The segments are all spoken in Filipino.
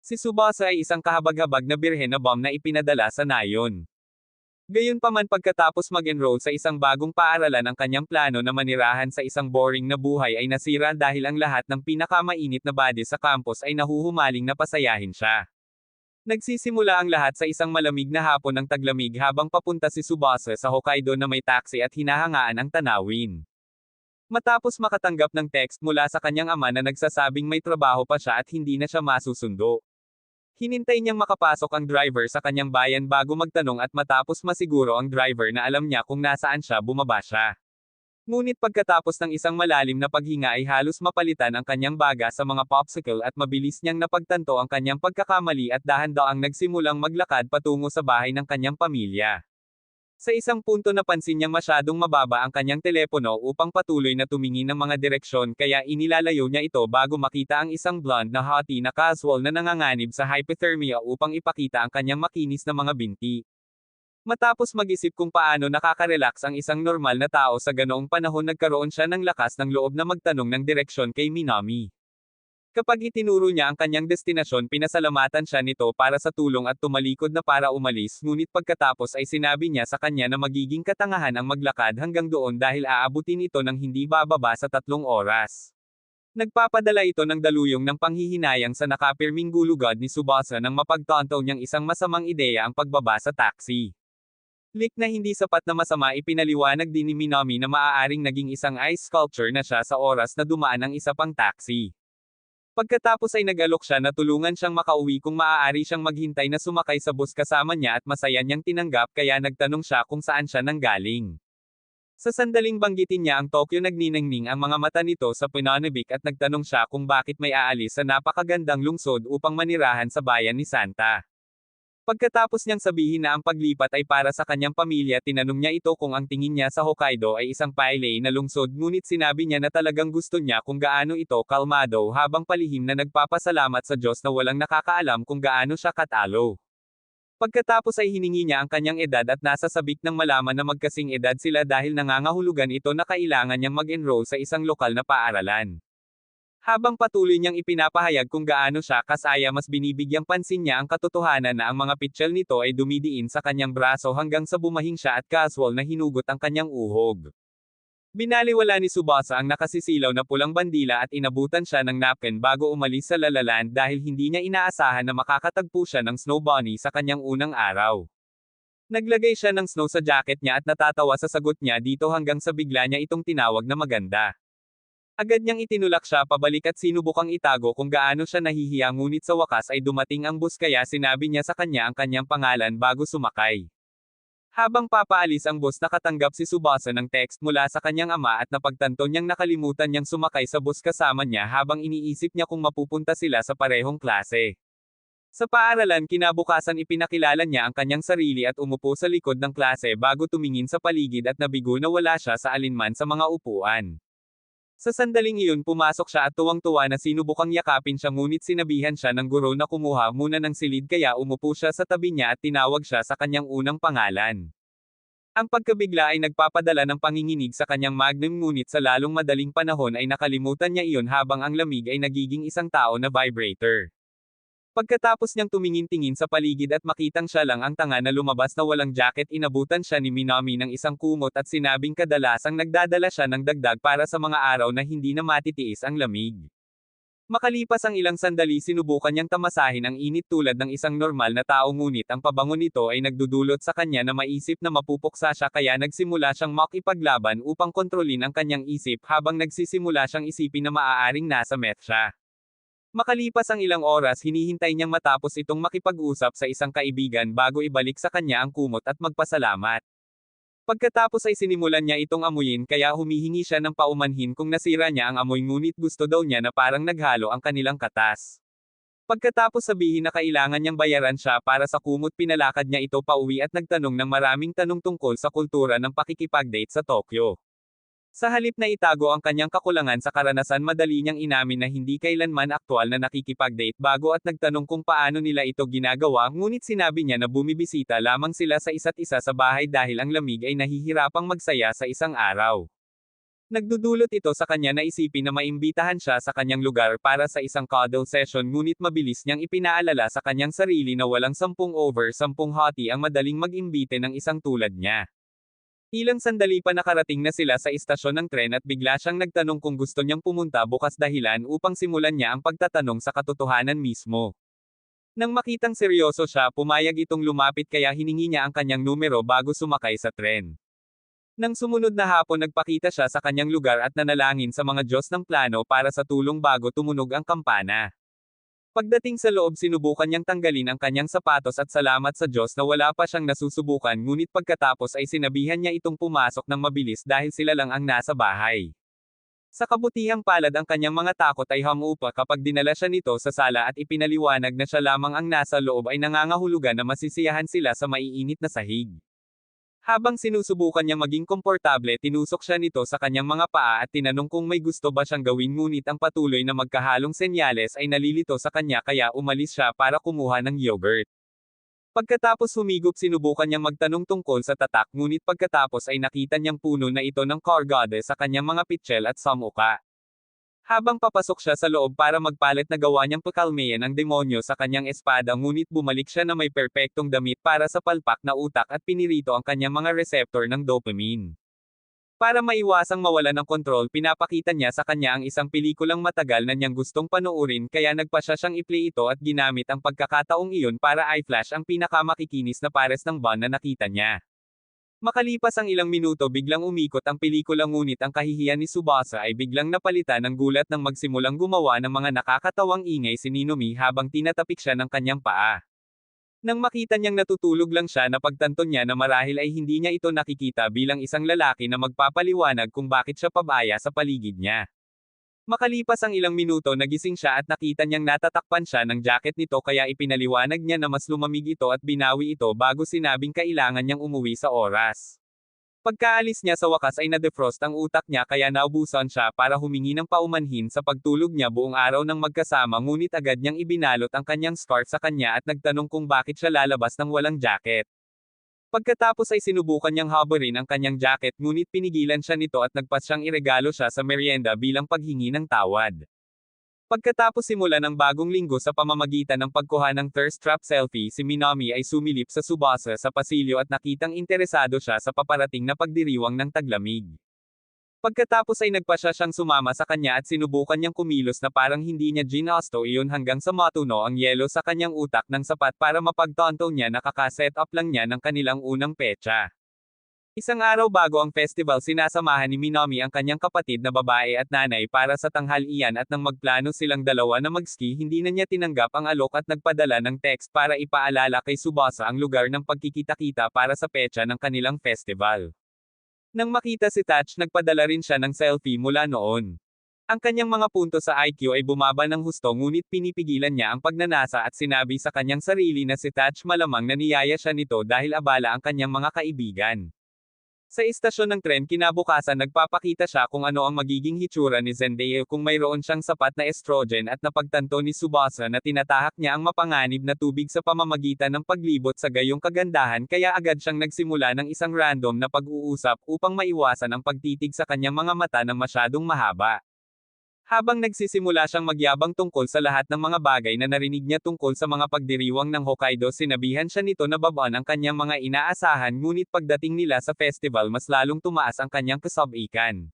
Si Tsubasa ay isang kahabag-habag na birhen na bomb na ipinadala sa nayon. Gayunpaman pagkatapos mag-enroll sa isang bagong paaralan ang kanyang plano na manirahan sa isang boring na buhay ay nasira dahil ang lahat ng pinakamainit na body sa campus ay nahuhumaling na pasayahin siya. Nagsisimula ang lahat sa isang malamig na hapon ng taglamig habang papunta si Tsubasa sa Hokkaido na may taxi at hinahangaan ang tanawin. Matapos makatanggap ng text mula sa kanyang ama na nagsasabing may trabaho pa siya at hindi na siya masusundo. Hinintay niyang makapasok ang driver sa kanyang bayan bago magtanong at matapos masiguro ang driver na alam niya kung nasaan siya bumaba siya. Ngunit pagkatapos ng isang malalim na paghinga ay halos mapalitan ang kanyang baga sa mga popsicle at mabilis niyang napagtanto ang kanyang pagkakamali at dahan-daang nagsimulang maglakad patungo sa bahay ng kanyang pamilya. Sa isang punto napansin niyang masyadong mababa ang kanyang telepono upang patuloy na tumingin ng mga direksyon kaya inilalayo niya ito bago makita ang isang blonde na hottie na casual na nanganganib sa hypothermia upang ipakita ang kanyang makinis na mga binti. Matapos mag-isip kung paano nakaka-relax ang isang normal na tao sa ganoong panahon nagkaroon siya ng lakas ng loob na magtanong ng direksyon kay Minami. Kapag itinuro niya ang kanyang destinasyon pinasalamatan siya nito para sa tulong at tumalikod na para umalis ngunit pagkatapos ay sinabi niya sa kanya na magiging katangahan ang maglakad hanggang doon dahil aabutin ito ng hindi bababa sa 3 oras. Nagpapadala ito ng daluyong ng panghihinayang sa nakapirming gulugod ni Tsubasa nang mapagtanto niyang isang masamang ideya ang pagbaba sa taxi. Lik na hindi sapat na masama ipinaliwanag din ni Minami na maaaring naging isang ice sculpture na siya sa oras na dumaan ang isa pang taxi. Pagkatapos ay nag-alok siya na tulungan siyang makauwi kung maaari siyang maghintay na sumakay sa bus kasama niya at masaya niyang tinanggap kaya nagtanong siya kung saan siya nanggaling. Sa sandaling banggitin niya ang Tokyo nagniningning ang mga mata nito sa pananabik at nagtanong siya kung bakit may aalis sa napakagandang lungsod upang manirahan sa bayan ni Santa. Pagkatapos niyang sabihin na ang paglipat ay para sa kanyang pamilya tinanong niya ito kung ang tingin niya sa Hokkaido ay isang pailay na lungsod ngunit sinabi niya na talagang gusto niya kung gaano ito kalmado habang palihim na nagpapasalamat sa Diyos na walang nakakaalam kung gaano siya katalo. Pagkatapos ay hiningi niya ang kanyang edad at nasa sabik ng malaman na magkasing edad sila dahil nangangahulugan ito na kailangan niyang mag-enroll sa isang lokal na paaralan. Habang patuloy niyang ipinapahayag kung gaano siya kasaya mas binibigyang pansin niya ang katotohanan na ang mga pitchel nito ay dumidiin sa kanyang braso hanggang sa bumahing siya at casual na hinugot ang kanyang uhog. Binaliwala ni Tsubasa ang nakasisilaw na pulang bandila at inabutan siya ng napkin bago umalis sa lalaland dahil hindi niya inaasahan na makakatagpo siya ng snow bunny sa kanyang unang araw. Naglagay siya ng snow sa jacket niya at natatawa sa sagot niya dito hanggang sa bigla niya itong tinawag na maganda. Agad niyang itinulak siya pabalik at sinubukang itago kung gaano siya nahihiya ngunit sa wakas ay dumating ang bus kaya sinabi niya sa kanya ang kanyang pangalan bago sumakay. Habang papaalis ang bus nakatanggap si Tsubasa ng text mula sa kanyang ama at napagtanto niyang nakalimutan niyang sumakay sa bus kasama niya habang iniisip niya kung mapupunta sila sa parehong klase. Sa paaralan kinabukasan ipinakilala niya ang kanyang sarili at umupo sa likod ng klase bago tumingin sa paligid at nabigo na wala siya sa alinman sa mga upuan. Sa sandaling iyon pumasok siya at tuwang-tuwa na sinubukang yakapin siya ngunit sinabihan siya ng guro na kumuha muna ng silid kaya umupo siya sa tabi niya at tinawag siya sa kanyang unang pangalan. Ang pagkabigla ay nagpapadala ng panginginig sa kanyang magnum ngunit sa lalong madaling panahon ay nakalimutan niya iyon habang ang lamig ay nagiging isang tao na vibrator. Pagkatapos niyang tumingin-tingin sa paligid at makitang siya lang ang tanga na lumabas na walang jacket inabutan siya ni Minami ng isang kumot at sinabing kadalasang nagdadala siya ng dagdag para sa mga araw na hindi na matitiis ang lamig. Makalipas ang ilang sandali sinubukan niyang tamasahin ang init tulad ng isang normal na tao ngunit ang pabango nito ay nagdudulot sa kanya na maisip na mapupuksa siya kaya nagsimula siyang makipaglaban upang kontrolin ang kanyang isip habang nagsisimula siyang isipin na maaaring nasa meth siya. Makalipas ang ilang oras hinihintay niyang matapos itong makipag-usap sa isang kaibigan bago ibalik sa kanya ang kumot at magpasalamat. Pagkatapos ay sinimulan niya itong amuyin kaya humihingi siya ng paumanhin kung nasira niya ang amoy ngunit gusto daw niya na parang naghalo ang kanilang katas. Pagkatapos sabihin na kailangan niyang bayaran siya para sa kumot pinalakad niya ito pauwi at nagtanong ng maraming tanong tungkol sa kultura ng pakikipag-date sa Tokyo. Sa halip na itago ang kanyang kakulangan sa karanasan madali niyang inamin na hindi kailanman aktwal na nakikipag-date bago at nagtanong kung paano nila ito ginagawa ngunit sinabi niya na bumibisita lamang sila sa isa't isa sa bahay dahil ang lamig ay nahihirapang magsaya sa isang araw. Nagdudulot ito sa kanya na isipin na maimbitahan siya sa kanyang lugar para sa isang cuddle session ngunit mabilis niyang ipinaalala sa kanyang sarili na walang 10/10 hottie ang madaling mag-imbite ng isang tulad niya. Ilang sandali pa nakarating na sila sa istasyon ng tren at bigla siyang nagtanong kung gusto niyang pumunta bukas dahilan upang simulan niya ang pagtatanong sa katotohanan mismo. Nang makitang seryoso siya, pumayag itong lumapit kaya hiningi niya ang kanyang numero bago sumakay sa tren. Nang sumunod na hapon nagpakita siya sa kanyang lugar at nanalangin sa mga Diyos ng plano para sa tulong bago tumunog ang kampana. Pagdating sa loob sinubukan niyang tanggalin ang kanyang sapatos at salamat sa Diyos na wala pa siyang nasusubukan ngunit pagkatapos ay sinabihan niya itong pumasok ng mabilis dahil sila lang ang nasa bahay. Sa kabutihang palad ang kanyang mga takot ay humupa kapag dinala siya nito sa sala at ipinaliwanag na siya lamang ang nasa loob ay nangangahulugan na masisiyahan sila sa maiinit na sahig. Habang sinusubukan niyang maging komportable, tinusok siya nito sa kanyang mga paa at tinanong kung may gusto ba siyang gawin ngunit ang patuloy na magkahalong senyales ay nalilito sa kanya kaya umalis siya para kumuha ng yogurt. Pagkatapos humigop sinubukan niyang magtanong tungkol sa tatak ngunit pagkatapos ay nakita niyang puno na ito ng car goddess sa kanyang mga pitchel at samuka. Habang papasok siya sa loob para magpalit na gawa niyang pakalmayan ang demonyo sa kanyang espada ngunit bumalik siya na may perpektong damit para sa palpak na utak at pinirito ang kanyang mga reseptor ng dopamine. Para maiwasang mawala ng kontrol pinapakita niya sa kanya ang isang pelikulang matagal na niyang gustong panoorin kaya nagpa siya siyang i-play ito at ginamit ang pagkakataong iyon para i-flash ang pinakamakikinis na pares ng Bond na nakita niya. Makalipas ang ilang minuto biglang umikot ang pelikula ngunit ang kahihiyan ni Tsubasa ay biglang napalitan ng gulat nang magsimulang gumawa ng mga nakakatawang ingay si Ninomi habang tinatapik siya ng kanyang paa. Nang makita niyang natutulog lang siya napagtanto niya na marahil ay hindi niya ito nakikita bilang isang lalaki na magpapaliwanag kung bakit siya pabaya sa paligid niya. Makalipas ang ilang minuto nagising siya at nakita niyang natatakpan siya ng jacket nito kaya ipinaliwanag niya na mas lumamig ito at binawi ito bago sinabing kailangan niyang umuwi sa oras. Pagkaalis niya sa wakas ay na-defrost ang utak niya kaya naubusan siya para humingi ng paumanhin sa pagtulog niya buong araw ng magkasama ngunit agad niyang ibinalot ang kanyang scarf sa kanya at nagtanong kung bakit siya lalabas ng walang jacket. Pagkatapos ay sinubukan niyang habarin ang kanyang jacket ngunit pinigilan siya nito at nagpas siyang iregalo siya sa merienda bilang paghingi ng tawad. Pagkatapos simulan ng bagong linggo sa pamamagitan ng pagkuha ng thirst trap selfie si Minami ay sumilip sa Tsubasa sa pasilyo at nakitang interesado siya sa paparating na pagdiriwang ng taglamig. Pagkatapos ay nagpa siya siyang sumama sa kanya at sinubukan niyang kumilos na parang hindi niya ginusto iyon hanggang sa matuno ang yelo sa kanyang utak ng sapat para mapagtanto niya na kaka-set up lang niya ng kanilang unang petsa. Isang araw bago ang festival sinasamahan ni Minami ang kanyang kapatid na babae at nanay para sa tanghalian at nang magplano silang dalawa na mag-ski hindi na niya tinanggap ang alok at nagpadala ng text para ipaalala kay Tsubasa ang lugar ng pagkikita-kita para sa petsa ng kanilang festival. Nang makita si Touch nagpadala rin siya ng selfie mula noon. Ang kanyang mga punto sa IQ ay bumaba ng husto ngunit pinipigilan niya ang pagnanasa at sinabi sa kanyang sarili na si Touch malamang na niyaya siya nito dahil abala ang kanyang mga kaibigan. Sa istasyon ng tren kinabukasan nagpapakita siya kung ano ang magiging hitsura ni Zendaya kung mayroon siyang sapat na estrogen at napagtanto ni Tsubasa na tinatahak niya ang mapanganib na tubig sa pamamagitan ng paglibot sa gayong kagandahan kaya agad siyang nagsimula ng isang random na pag-uusap upang maiwasan ang pagtitig sa kanyang mga mata ng masyadong mahaba. Habang nagsisimula siyang magyabang tungkol sa lahat ng mga bagay na narinig niya tungkol sa mga pagdiriwang ng Hokkaido sinabihan siya nito na babaan ang kanyang mga inaasahan ngunit pagdating nila sa festival mas lalong tumaas ang kanyang kasabikan.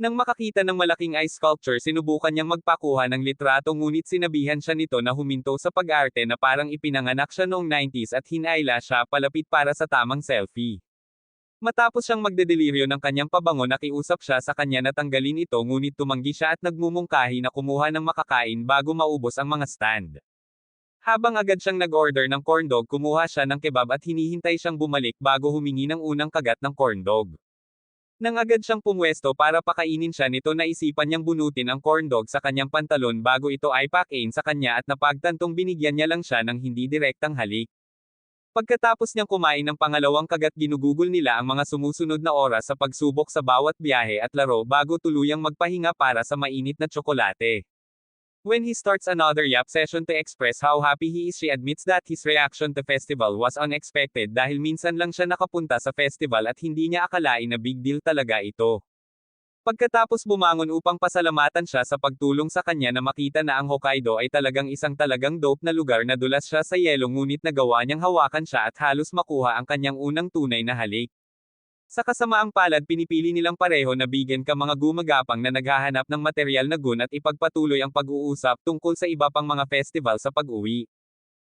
Nang makakita ng malaking ice sculpture sinubukan niyang magpakuha ng litrato ngunit sinabihan siya nito na huminto sa pag-arte na parang ipinanganak siya noong 90s at hinayla siya palapit para sa tamang selfie. Matapos siyang magdedeliryo ng kanyang pabango nakiusap siya sa kanya na tanggalin ito ngunit tumanggi siya at nagmumungkahi na kumuha ng makakain bago maubos ang mga stand. Habang agad siyang nag-order ng corn dog kumuha siya ng kebab at hinihintay siyang bumalik bago humingi ng unang kagat ng corn dog. Nang agad siyang pumwesto para pakainin siya nito naisipan niyang bunutin ang corn dog sa kanyang pantalon bago ito ay pack-in sa kanya at napagtantong binigyan niya lang siya ng hindi direktang halik. Pagkatapos niyang kumain ng pangalawang kagat ginugugol nila ang mga sumusunod na oras sa pagsubok sa bawat biyahe at laro bago tuluyang magpahinga para sa mainit na tsokolate. When he starts another yap session to express how happy he is she admits that his reaction to festival was unexpected dahil minsan lang siya nakapunta sa festival at hindi niya akalain na big deal talaga ito. Pagkatapos bumangon upang pasalamatan siya sa pagtulong sa kanya na makita na ang Hokkaido ay talagang dope na lugar na dulas siya sa yelo ngunit nagawa niyang hawakan siya at halos makuha ang kanyang unang tunay na halik. Sa kasamaang palad pinipili nilang pareho na bigyan ka mga gumagapang na naghahanap ng material na gun at ipagpatuloy ang pag-uusap tungkol sa iba pang mga festival sa pag-uwi.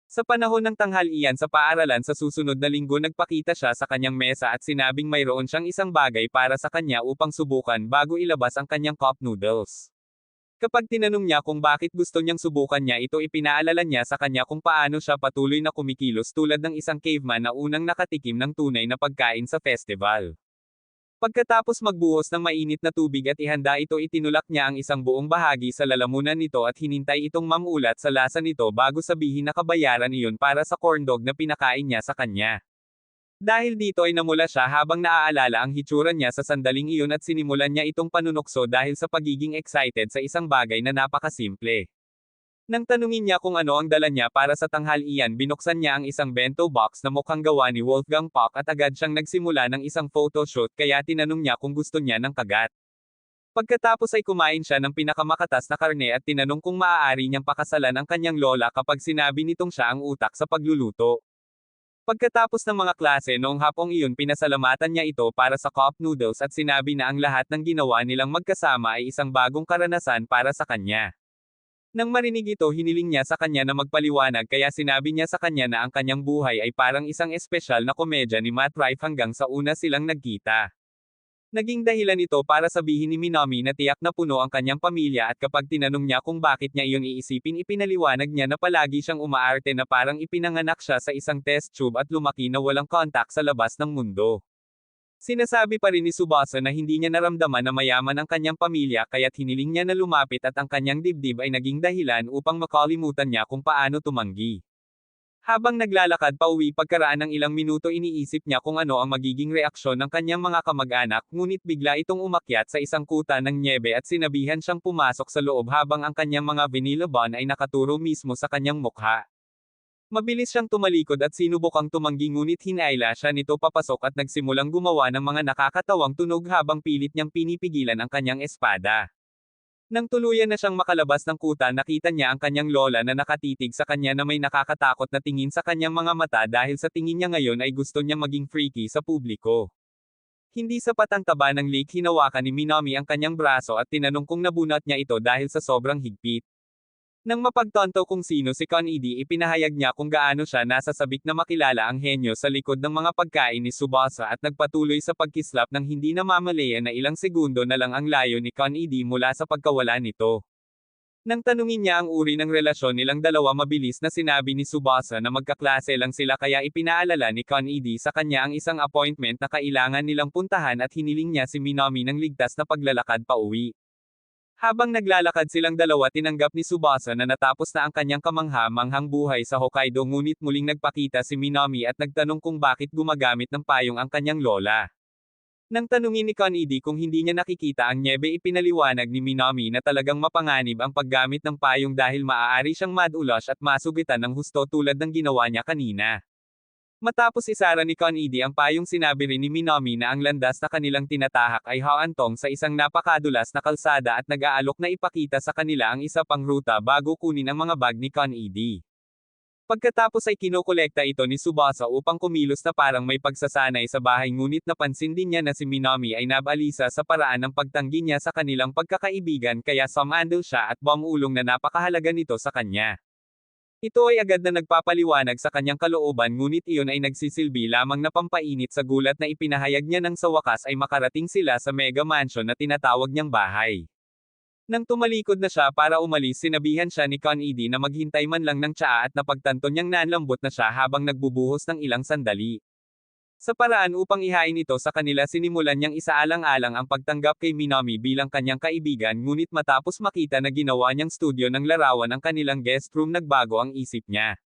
Sa panahon ng tanghalian sa paaralan sa susunod na linggo nagpakita siya sa kanyang mesa at sinabing mayroon siyang isang bagay para sa kanya upang subukan bago ilabas ang kanyang cup noodles. Kapag tinanong niya kung bakit gusto niyang subukan niya ito ipinaalala niya sa kanya kung paano siya patuloy na kumikilos tulad ng isang caveman na unang nakatikim ng tunay na pagkain sa festival. Pagkatapos magbuhos ng mainit na tubig at ihanda ito itinulak niya ang isang buong bahagi sa lalamunan nito at hinintay itong mamulat sa lasa nito bago sabihin na kabayaran iyon para sa corndog na pinakain niya sa kanya. Dahil dito ay namula siya habang naaalala ang hitsura niya sa sandaling iyon at sinimulan niya itong panunokso dahil sa pagiging excited sa isang bagay na napakasimple. Nang tanungin niya kung ano ang dala niya para sa tanghalian binuksan niya ang isang bento box na mukhang gawa ni Wolfgang Puck at agad siyang nagsimula ng isang photoshoot kaya tinanong niya kung gusto niya ng kagat. Pagkatapos ay kumain siya ng pinakamakatas na karne at tinanong kung maaari niyang pakasalan ang kanyang lola kapag sinabi nitong siya ang utak sa pagluluto. Pagkatapos ng mga klase noong hapong iyon pinasalamatan niya ito para sa cup noodles at sinabi na ang lahat ng ginawa nilang magkasama ay isang bagong karanasan para sa kanya. Nang marinig ito hiniling niya sa kanya na magpaliwanag kaya sinabi niya sa kanya na ang kanyang buhay ay parang isang espesyal na komedya ni Matt Rife hanggang sa una silang nagkita. Naging dahilan ito para sabihin ni Minami na tiyak na puno ang kanyang pamilya at kapag tinanong niya kung bakit niya iyon iisipin ipinaliwanag niya na palagi siyang umaarte na parang ipinanganak siya sa isang test tube at lumaki na walang kontak sa labas ng mundo. Sinasabi pa rin ni Tsubasa na hindi niya naramdaman na mayaman ang kanyang pamilya kaya't hiniling niya na lumapit at ang kanyang dibdib ay naging dahilan upang makalimutan niya kung paano tumanggi. Habang naglalakad pauwi pagkaraan ng ilang minuto iniisip niya kung ano ang magiging reaksyon ng kanyang mga kamag-anak ngunit bigla itong umakyat sa isang kuta ng nyebe at sinabihan siyang pumasok sa loob habang ang kanyang mga vanilla bun ay nakaturo mismo sa kanyang mukha. Mabilis siyang tumalikod at sinubukang tumanggi ngunit hinayla siya nito papasok at nagsimulang gumawa ng mga nakakatawang tunog habang pilit niyang pinipigilan ang kanyang espada. Nang tuluyan na siyang makalabas ng kuta nakita niya ang kanyang lola na nakatitig sa kanya na may nakakatakot na tingin sa kanyang mga mata dahil sa tingin niya ngayon ay gusto niyang maging freaky sa publiko. Hindi sapat ang taba ng leg hinawakan ni Minami ang kanyang braso at tinanong kung nabunot niya ito dahil sa sobrang higpit. Nang mapagtanto kung sino si Kon-edi ipinahayag niya kung gaano siya nasasabik na makilala ang henyo sa likod ng mga pagkain ni Tsubasa at nagpatuloy sa pagkislap ng hindi namamalayan na ilang segundo na lang ang layo ni Kon-edi mula sa pagkawala nito. Nang tanungin niya ang uri ng relasyon nilang dalawa mabilis na sinabi ni Tsubasa na magkaklase lang sila kaya ipinaalala ni Kon-edi sa kanya ang isang appointment na kailangan nilang puntahan at hiniling niya si Minami ng ligtas na paglalakad pauwi. Habang naglalakad silang dalawa tinanggap ni Tsubasa na natapos na ang kanyang kamangha-manghang buhay sa Hokkaido ngunit muling nagpakita si Minami at nagtanong kung bakit gumagamit ng payong ang kanyang lola. Nang tanungin ni Kon-edi kung hindi niya nakikita ang nyebe ipinaliwanag ni Minami na talagang mapanganib ang paggamit ng payong dahil maaari siyang madulas at masugitan ng husto tulad ng ginawa niya kanina. Matapos isara ni Kon-edi ang payong sinabi rin ni Minami na ang landas na kanilang tinatahak ay haantong sa isang napakadulas na kalsada at nag-aalok na ipakita sa kanila ang isa pang ruta bago kunin ang mga bag ni Kon-edi. Pagkatapos ay kinokolekta ito ni Tsubasa upang kumilos na parang may pagsasanay sa bahay ngunit napansin din niya na si Minami ay nabalisa sa paraan ng pagtanggi niya sa kanilang pagkakaibigan kaya sumandal siya at bumulong na napakahalaga nito sa kanya. Ito ay agad na nagpapaliwanag sa kanyang kalooban ngunit iyon ay nagsisilbi lamang na pampainit sa gulat na ipinahayag niya nang sa wakas ay makarating sila sa mega mansion na tinatawag niyang bahay. Nang tumalikod na siya para umalis sinabihan siya ni Kon-edi na maghintay man lang ng tsaa at napagtanto niyang nanlambot na siya habang nagbubuhos ng ilang sandali. Sa paraan upang ihain ito sa kanila sinimulan niyang isaalang-alang ang pagtanggap kay Minami bilang kanyang kaibigan ngunit matapos makita na ginawa niyang studio ng larawan ang kanilang guest room nagbago ang isip niya.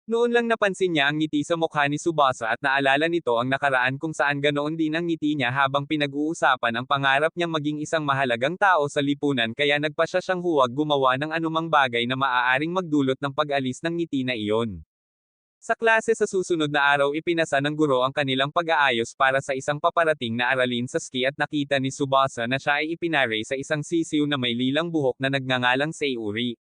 Noon lang napansin niya ang ngiti sa mukha ni Tsubasa at naalala nito ang nakaraan kung saan ganoon din ang ngiti niya habang pinag-uusapan ang pangarap niyang maging isang mahalagang tao sa lipunan kaya nagpasya siyang huwag gumawa ng anumang bagay na maaaring magdulot ng pag-alis ng ngiti na iyon. Sa klase sa susunod na araw ipinasa ng guro ang kanilang pag-aayos para sa isang paparating na aralin sa ski at nakita ni Tsubasa na siya ay ipinare sa isang sisiw na may lilang buhok na nagngangalang Sayuri.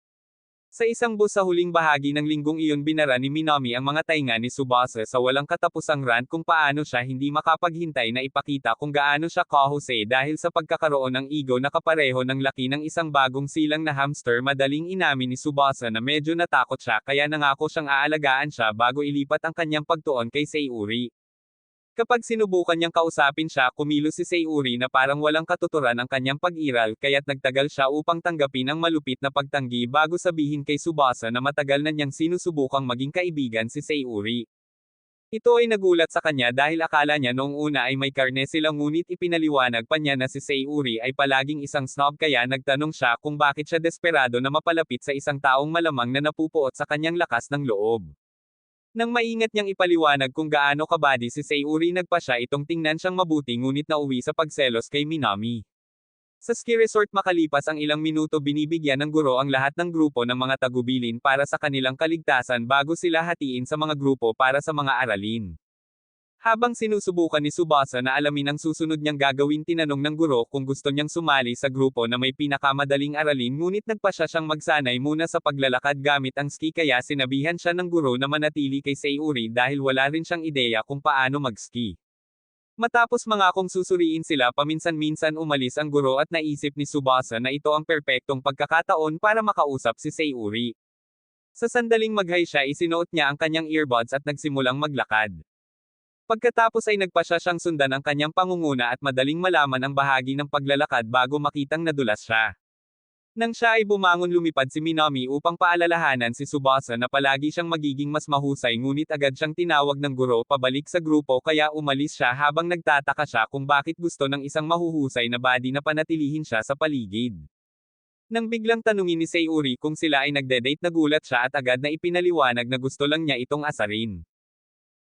Sa isang bus sa huling bahagi ng linggong iyon binara ni Minami ang mga tainga ni Tsubasa sa walang katapusang rant kung paano siya hindi makapaghintay na ipakita kung gaano siya kahusay dahil sa pagkakaroon ng ego na kapareho ng laki ng isang bagong silang na hamster. Madaling inamin ni Tsubasa na medyo natakot siya kaya nangako siyang aalagaan siya bago ilipat ang kanyang pagtuon kay Sayuri. Kapag sinubukan niyang kausapin siya, kumilos si Sayuri na parang walang katuturan ang kanyang pag-iral kaya't nagtagal siya upang tanggapin ang malupit na pagtanggi bago sabihin kay Tsubasa na matagal na niyang sinusubukang maging kaibigan si Sayuri. Ito ay nagulat sa kanya dahil akala niya noong una ay may karne sila ngunit ipinaliwanag pa niya na si Sayuri ay palaging isang snob kaya nagtanong siya kung bakit siya desperado na mapalapit sa isang taong malamang na napupuot sa kanyang lakas ng loob. Nang maingat niyang ipaliwanag kung gaano kabady si Sayuri nagpasya itong tingnan siyang mabuti ngunit nauwi sa pagselos kay Minami. Sa ski resort makalipas ang ilang minuto binibigyan ng guro ang lahat ng grupo ng mga tagubilin para sa kanilang kaligtasan bago sila hatiin sa mga grupo para sa mga aralin. Habang sinusubukan ni Tsubasa na alamin ang susunod niyang gagawin tinanong ng guro kung gusto niyang sumali sa grupo na may pinakamadaling aralin ngunit nagpasya siyang magsanay muna sa paglalakad gamit ang ski kaya sinabihan siya ng guro na manatili kay Sayuri dahil wala rin siyang ideya kung paano mag-ski. Matapos mangakong susuriin sila paminsan-minsan umalis ang guro at naisip ni Tsubasa na ito ang perpektong pagkakataon para makausap si Sayuri. Sa sandaling mag-hi siya isinuot niya ang kanyang earbuds at nagsimulang maglakad. Pagkatapos ay nagpasya siyang sundan ang kanyang pangunguna at madaling malaman ang bahagi ng paglalakad bago makitang nadulas siya. Nang siya ay bumangon lumipad si Minami upang paalalahanan si Tsubasa na palagi siyang magiging mas mahusay ngunit agad siyang tinawag ng guro pabalik sa grupo kaya umalis siya habang nagtataka siya kung bakit gusto ng isang mahuhusay na body na panatilihin siya sa paligid. Nang biglang tanungin ni Sayuri kung sila ay nagde-date nagulat siya at agad na ipinaliwanag na gusto lang niya itong asarin.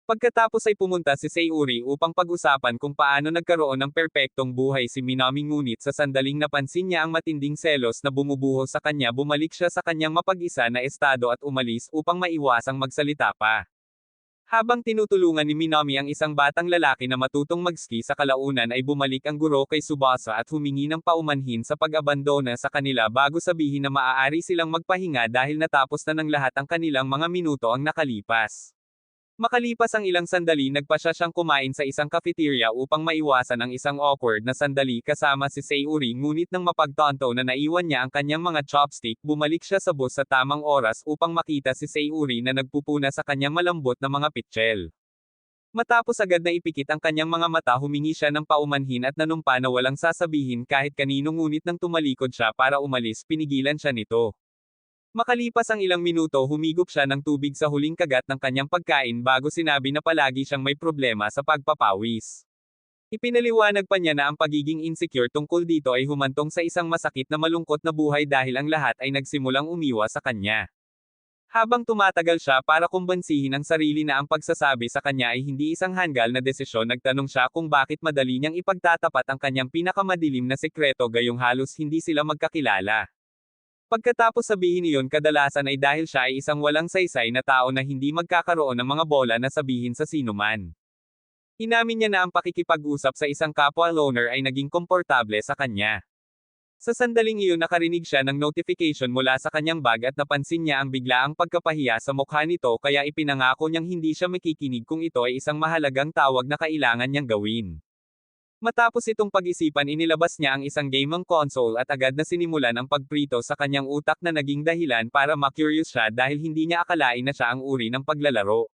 Pagkatapos ay pumunta si Sayuri upang pag-usapan kung paano nagkaroon ng perpektong buhay si Minami ngunit sa sandaling napansin niya ang matinding selos na bumubuho sa kanya bumalik siya sa kanyang mapag-isa na estado at umalis upang maiwasang magsalita pa. Habang tinutulungan ni Minami ang isang batang lalaki na matutong mag-ski sa kalaunan ay bumalik ang guro kay Tsubasa at humingi ng paumanhin sa pag-abandona sa kanila bago sabihin na maaari silang magpahinga dahil natapos na ng lahat ang kanilang mga minuto ang nakalipas. Makalipas ang ilang sandali nagpasya siyang kumain sa isang cafeteria upang maiwasan ang isang awkward na sandali kasama si Sayuri ngunit nang mapagtanto na naiwan niya ang kanyang mga chopstick bumalik siya sa bus sa tamang oras upang makita si Sayuri na nagpupuna sa kanyang malambot na mga pitchel. Matapos agad na ipikit ang kanyang mga mata humingi siya ng paumanhin at nanumpa na walang sasabihin kahit kanino ngunit nang tumalikod siya para umalis pinigilan siya nito. Makalipas ang ilang minuto humigop siya ng tubig sa huling kagat ng kanyang pagkain bago sinabi na palagi siyang may problema sa pagpapawis. Ipinaliwanag pa niya na ang pagiging insecure tungkol dito ay humantong sa isang masakit na malungkot na buhay dahil ang lahat ay nagsimulang umiwas sa kanya. Habang tumatagal siya para kumbansihin ang sarili na ang pagsasabi sa kanya ay hindi isang hanggal na desisyon nagtanong siya kung bakit madali niyang ipagtatapat ang kanyang pinakamadilim na sekreto gayong halos hindi sila magkakilala. Pagkatapos sabihin iyon kadalasan ay dahil siya ay isang walang saysay na tao na hindi magkakaroon ng mga bola na sabihin sa sinuman. Inamin niya na ang pakikipag-usap sa isang kapwa loner ay naging komportable sa kanya. Sa sandaling iyon nakarinig siya ng notification mula sa kanyang bag at napansin niya ang biglaang pagkapahiya sa mukha nito kaya ipinangako niyang hindi siya makikinig kung ito ay isang mahalagang tawag na kailangan niyang gawin. Matapos itong pag-isipan inilabas niya ang isang gaming console at agad na sinimulan ang pagprito sa kanyang utak na naging dahilan para ma-curious siya dahil hindi niya akalain na siya ang uri ng paglalaro.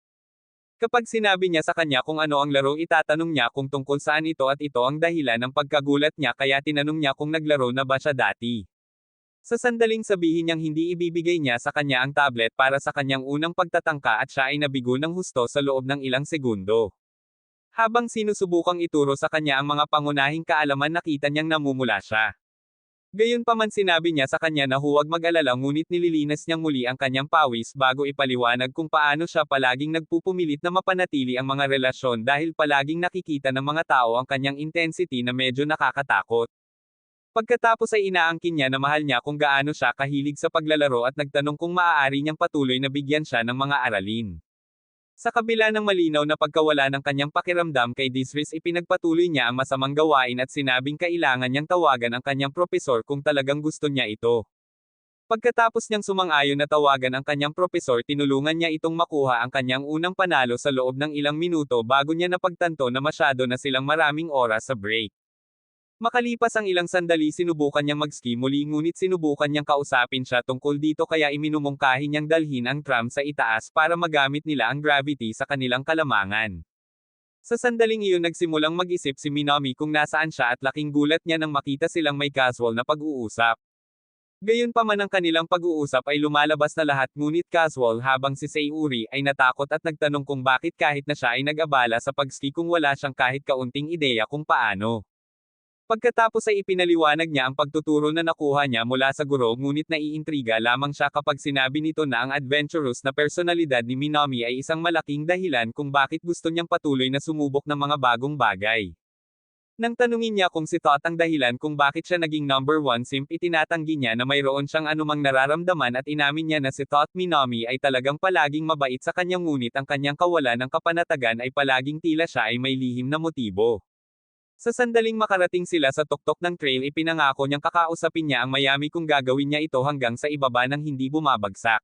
Kapag sinabi niya sa kanya kung ano ang laro itatanong niya kung tungkol saan ito at ito ang dahilan ng pagkagulat niya kaya tinanong niya kung naglaro na ba siya dati. Sa sandaling sabihin niyang hindi ibibigay niya sa kanya ang tablet para sa kanyang unang pagtatangka at siya ay nabigo ng husto sa loob ng ilang segundo. Habang sinusubukang ituro sa kanya ang mga pangunahing kaalaman nakita niyang namumula siya. Gayunpaman sinabi niya sa kanya na huwag mag-alala ngunit nililinas niyang muli ang kanyang pawis bago ipaliwanag kung paano siya palaging nagpupumilit na mapanatili ang mga relasyon dahil palaging nakikita ng mga tao ang kanyang intensity na medyo nakakatakot. Pagkatapos ay inaangkin niya na mahal niya kung gaano siya kahilig sa paglalaro at nagtanong kung maaari niyang patuloy na bigyan siya ng mga aralin. Sa kabila ng malinaw na pagkawala ng kanyang pakiramdam kay Disris, ipinagpatuloy niya ang masamang gawain at sinabing kailangan niyang tawagan ang kanyang propesor kung talagang gusto niya ito. Pagkatapos niyang sumang-ayon na tawagan ang kanyang propesor, tinulungan niya itong makuha ang kanyang unang panalo sa loob ng ilang minuto bago niya napagtanto na masyado na silang maraming oras sa break. Makalipas ang ilang sandali, sinubukan niyang mag-ski muli, ngunit sinubukan niyang kausapin siya tungkol dito, kaya iminumungkahi niyang dalhin ang tram sa itaas para magamit nila ang gravity sa kanilang kalamangan. Sa sandaling iyon nagsimulang mag-isip si Minami kung nasaan siya, at laking gulat niya nang makita silang may casual na pag-uusap. Gayunpaman ang kanilang pag-uusap ay lumalabas na lahat, ngunit casual, habang si Sayuri ay natakot at nagtanong kung bakit kahit na siya ay nag-abala sa pag-ski kung wala siyang kahit kaunting ideya kung paano. Pagkatapos ay ipinaliwanag niya ang pagtuturo na nakuha niya mula sa guro, ngunit naiintriga lamang siya kapag sinabi nito na ang adventurous na personalidad ni Minami ay isang malaking dahilan kung bakit gusto niyang patuloy na sumubok ng mga bagong bagay. Nang tanungin niya kung si Tot ang dahilan kung bakit siya naging number 1 simp, itinatanggi niya na mayroon siyang anumang nararamdaman at inamin niya na si Tot Minami ay talagang palaging mabait sa kanya, ngunit ang kanyang kawalan ng kapanatagan ay palaging tila siya ay may lihim na motibo. Sa sandaling makarating sila sa tuktok ng trail, ipinangako niyang kakausapin niya ang Mayami kung gagawin niya ito hanggang sa ibaba nang hindi bumabagsak.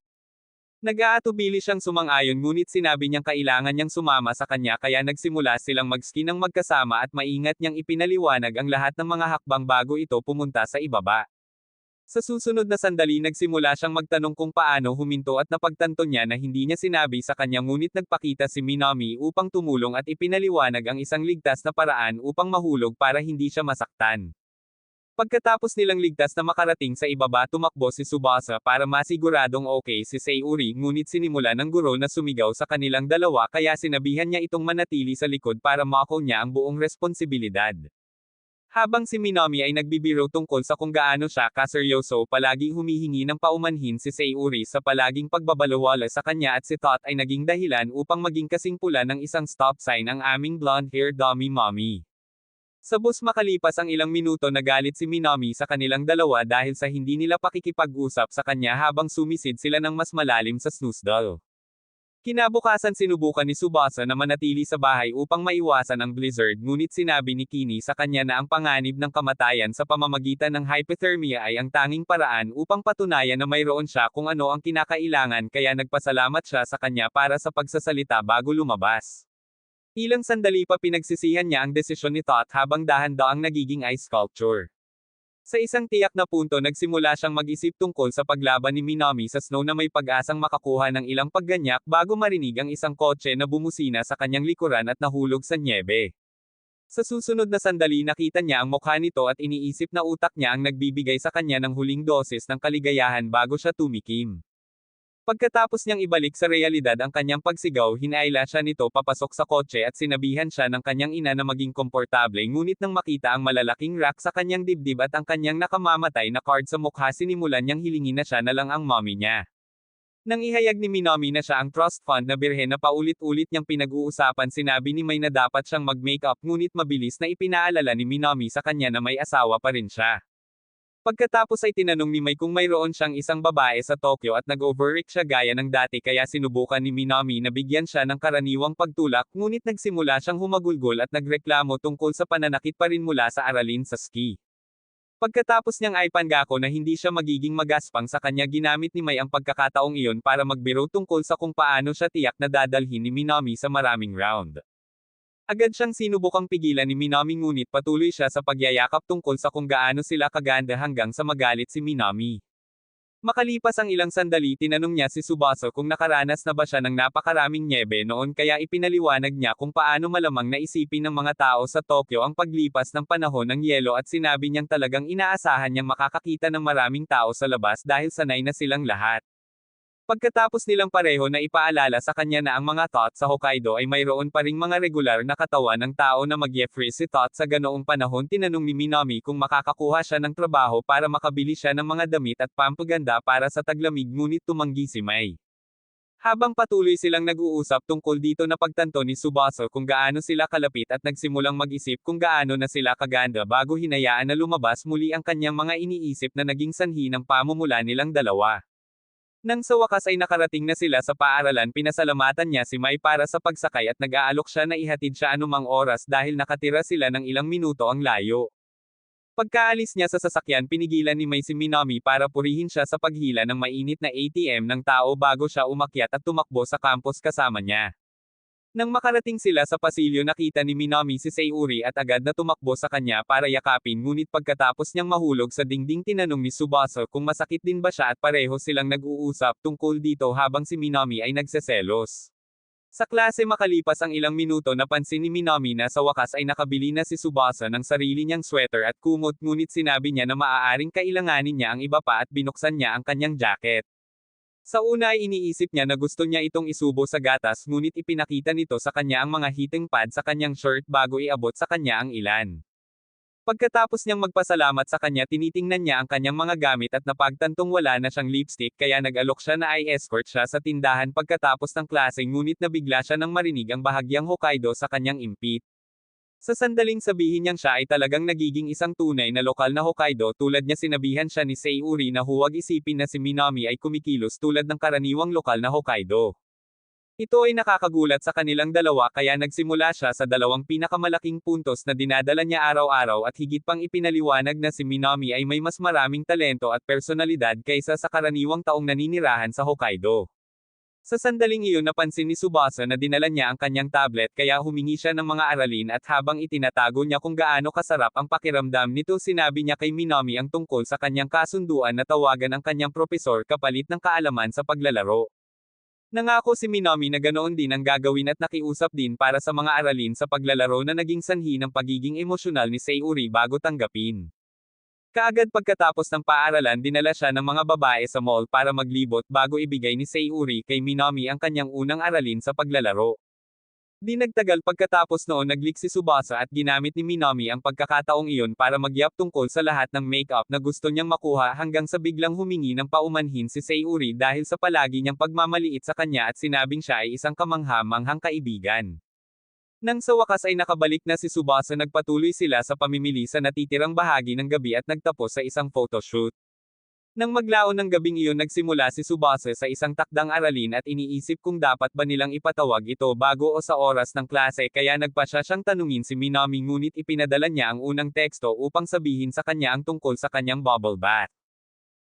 Nag-aatubili siyang sumang-ayon, ngunit sinabi niyang kailangan niyang sumama sa kanya, kaya nagsimula silang mag-ski ng magkasama at maingat niyang ipinaliwanag ang lahat ng mga hakbang bago ito pumunta sa ibaba. Sa susunod na sandali nagsimula siyang magtanong kung paano huminto at napagtanto niya na hindi niya sinabi sa kanya, ngunit nagpakita si Minami upang tumulong at ipinaliwanag ang isang ligtas na paraan upang mahulog para hindi siya masaktan. Pagkatapos nilang ligtas na makarating sa ibaba, tumakbo si Tsubasa para masiguradong okay si Sayuri, ngunit sinimula ng guro na sumigaw sa kanilang dalawa, kaya sinabihan niya itong manatili sa likod para mako niya ang buong responsibilidad. Habang si Minami ay nagbibiro tungkol sa kung gaano siya kaseryoso, palaging humihingi ng paumanhin si Sayuri sa palaging pagbabalewala sa kanya, at si Tot ay naging dahilan upang maging kasing pula ng isang stop sign ang aming blonde-hair dummy mommy. Sa bus makalipas ang ilang minuto, nagalit si Minami sa kanilang dalawa dahil sa hindi nila pakikipag-usap sa kanya habang sumisid sila ng mas malalim sa snoozle. Kinabukasan sinubukan ni Tsubasa na manatili sa bahay upang maiwasan ang blizzard, ngunit sinabi ni Kini sa kanya na ang panganib ng kamatayan sa pamamagitan ng hypothermia ay ang tanging paraan upang patunayan na mayroon siya kung ano ang kinakailangan, kaya nagpasalamat siya sa kanya para sa pagsasalita bago lumabas. Ilang sandali pa pinagsisihan niya ang desisyon ni Tot habang dahan-daang nagiging ice sculpture. Sa isang tiyak na punto nagsimula siyang mag-isip tungkol sa paglaban ni Minami sa snow na may pag-asang makakuha ng ilang pagganyak bago marinig ang isang kotse na bumusina sa kanyang likuran at nahulog sa nyebe. Sa susunod na sandali nakita niya ang mukha nito at iniisip na utak niya ang nagbibigay sa kanya ng huling dosis ng kaligayahan bago siya tumikim. Pagkatapos niyang ibalik sa realidad ang kanyang pagsigaw, hinaila siya nito papasok sa kotse at sinabihan siya ng kanyang ina na maging komportable, ngunit nang makita ang malalaking rock sa kanyang dibdib at ang kanyang nakamamatay na card sa mukha, sinimulan niyang hilingin na siya na lang ang mommy niya. Nang ihayag ni Minami na siya ang trust fund na birhen na paulit-ulit niyang pinag-uusapan, sinabi ni May na dapat siyang mag-makeup, ngunit mabilis na ipinaalala ni Minami sa kanya na may asawa pa rin siya. Pagkatapos ay tinanong ni May kung mayroon siyang isang babae sa Tokyo at nag-overreact siya gaya ng dati, kaya sinubukan ni Minami na bigyan siya ng karaniwang pagtulak, ngunit nagsimula siyang humagulgol at nagreklamo tungkol sa pananakit pa rin mula sa aralin sa ski. Pagkatapos niyang ipangako na hindi siya magiging magaspang sa kanya, ginamit ni May ang pagkakataong iyon para magbiro tungkol sa kung paano siya tiyak na dadalhin ni Minami sa maraming round. Agad siyang sinubukang pigilan ni Minami, ngunit patuloy siya sa pagyayakap tungkol sa kung gaano sila kaganda hanggang sa magalit si Minami. Makalipas ang ilang sandali, tinanong niya si Tsubasa kung nakaranas na ba siya ng napakaraming nyebe noon, kaya ipinaliwanag niya kung paano malamang naisipin ng mga tao sa Tokyo ang paglipas ng panahon ng yelo, at sinabi niyang talagang inaasahan niyang makakakita ng maraming tao sa labas dahil sanay na silang lahat. Pagkatapos nilang pareho na ipaalala sa kanya na ang mga Tot sa Hokkaido ay mayroon pa ring mga regular na katawan ng tao na mag-freeze si Tot sa ganoong panahon, tinanong ni Minami kung makakakuha siya ng trabaho para makabili siya ng mga damit at pampaganda para sa taglamig, ngunit tumanggi si May. Habang patuloy silang nag-uusap tungkol dito, napagtanto ni Tsubasa kung gaano sila kalapit at nagsimulang mag-isip kung gaano na sila kaganda bago hinayaan na lumabas muli ang kanyang mga iniisip na naging sanhi ng pamumula nilang dalawa. Nang sa wakas ay nakarating na sila sa paaralan, pinasalamatan niya si Mai para sa pagsakay at nag-aalok siya na ihatid siya anumang oras dahil nakatira sila ng ilang minuto ang layo. Pagkaalis niya sa sasakyan, pinigilan ni Mai si Minami para purihin siya sa paghila ng mainit na ATM ng tao bago siya umakyat at tumakbo sa campus kasama niya. Nang makarating sila sa pasilyo, nakita ni Minami si Sayuri at agad na tumakbo sa kanya para yakapin, ngunit pagkatapos niyang mahulog sa dingding, tinanong ni Tsubasa kung masakit din ba siya at pareho silang nag-uusap tungkol dito habang si Minami ay nagseselos. Sa klase makalipas ang ilang minuto, napansin ni Minami na sa wakas ay nakabili na si Tsubasa ng sarili niyang sweater at kumot, ngunit sinabi niya na maaaring kailanganin niya ang iba pa at binuksan niya ang kanyang jacket. Sa una ay iniisip niya na gusto niya itong isubo sa gatas, ngunit ipinakita nito sa kanya ang mga heating pad sa kanyang shirt bago iabot sa kanya ang ilan. Pagkatapos niyang magpasalamat sa kanya, tinitingnan niya ang kanyang mga gamit at napagtantong wala na siyang lipstick, kaya nag-alok siya na ay escort siya sa tindahan pagkatapos ng klase, ngunit nabigla siya nang marinig ang bahagyang Hokkaido sa kanyang impit. Sa sandaling sabihin niyang siya ay talagang nagiging isang tunay na lokal na Hokkaido, tulad niya sinabihan siya ni Sayuri na huwag isipin na si Minami ay kumikilos tulad ng karaniwang lokal na Hokkaido. Ito ay nakakagulat sa kanilang dalawa, kaya nagsimula siya sa dalawang pinakamalaking puntos na dinadala niya araw-araw at higit pang ipinaliwanag na si Minami ay may mas maraming talento at personalidad kaysa sa karaniwang taong naninirahan sa Hokkaido. Sa sandaling iyon, napansin ni Tsubasa na dinala niya ang kanyang tablet, kaya humingi siya ng mga aralin at habang itinatago niya kung gaano kasarap ang pakiramdam nito, sinabi niya kay Minami ang tungkol sa kanyang kasunduan na tawagan ang kanyang propesor kapalit ng kaalaman sa paglalaro. Nangako si Minami na ganoon din ang gagawin at nakiusap din para sa mga aralin sa paglalaro na naging sanhi ng pagiging emosyonal ni Sayuri bago tanggapin. Kaagad pagkatapos ng paaralan, dinala siya ng mga babae sa mall para maglibot bago ibigay ni Sayuri kay Minami ang kanyang unang aralin sa paglalaro. Di nagtagal pagkatapos noon, nag-leak si Tsubasa at ginamit ni Minami ang pagkakataong iyon para magyap tungkol sa lahat ng makeup na gusto niyang makuha, hanggang sa biglang humingi ng paumanhin si Sayuri dahil sa palagi niyang pagmamaliit sa kanya at sinabing siya ay isang kamangha-manghang kaibigan. Nang sa wakas ay nakabalik na si Tsubasa, nagpatuloy sila sa pamimili sa natitirang bahagi ng gabi at nagtapos sa isang photoshoot. Nang maglaon ng gabing iyon, nagsimula si Tsubasa sa isang takdang aralin at iniisip kung dapat ba nilang ipatawag ito bago o sa oras ng klase, kaya nagpa siya siyang tanungin si Minami, ngunit ipinadala niya ang unang teksto upang sabihin sa kanya ang tungkol sa kanyang bubble bath.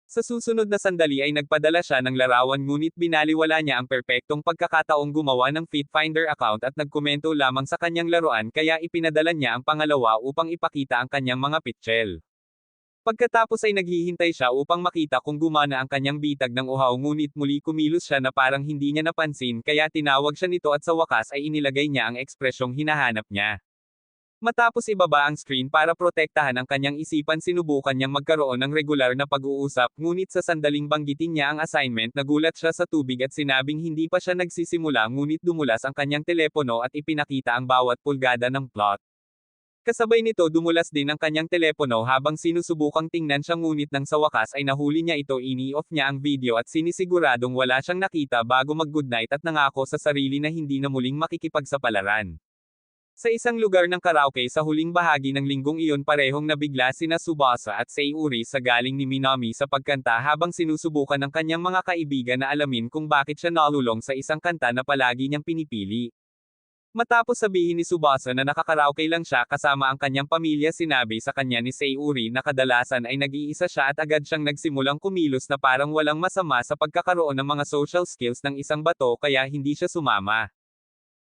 Sa susunod na sandali ay nagpadala siya ng larawan, ngunit binaliwala niya ang perpektong pagkakataong gumawa ng Fitfinder account at nagkomento lamang sa kanyang laruan, kaya ipinadala niya ang pangalawa upang ipakita ang kanyang mga pitchel. Pagkatapos ay naghihintay siya upang makita kung gumana ang kanyang bitag ng uhaw, ngunit muli kumilos siya na parang hindi niya napansin, kaya tinawag siya nito at sa wakas ay inilagay niya ang ekspresyong hinahanap niya. Matapos ibaba ang screen para protektahan ang kanyang isipan, sinubukan niyang magkaroon ng regular na pag-uusap, ngunit sa sandaling banggitin niya ang assignment, nagulat siya sa tubig at sinabing hindi pa siya nagsisimula, ngunit dumulas ang kanyang telepono at ipinakita ang bawat pulgada ng plot. Kasabay nito, dumulas din ang kanyang telepono habang sinusubukang tingnan siya, ngunit nang sa wakas ay nahuli niya ito, ini-off niya ang video at sinisiguradong wala siyang nakita bago mag-goodnight at nangako sa sarili na hindi na muling makikipagsapalaran. Sa isang lugar ng karaoke sa huling bahagi ng linggong iyon, parehong nabigla sina Tsubasa at Sayuri sa galing ni Minami sa pagkanta habang sinusubukan ng kanyang mga kaibigan na alamin kung bakit siya nalulong sa isang kanta na palagi niyang pinipili. Matapos sabihin ni Tsubasa na nakakaraoke lang siya kasama ang kanyang pamilya, sinabi sa kanya ni Sayuri na kadalasan ay nag-iisa siya at agad siyang nagsimulang kumilos na parang walang masama sa pagkakaroon ng mga social skills ng isang bato, kaya hindi siya sumama.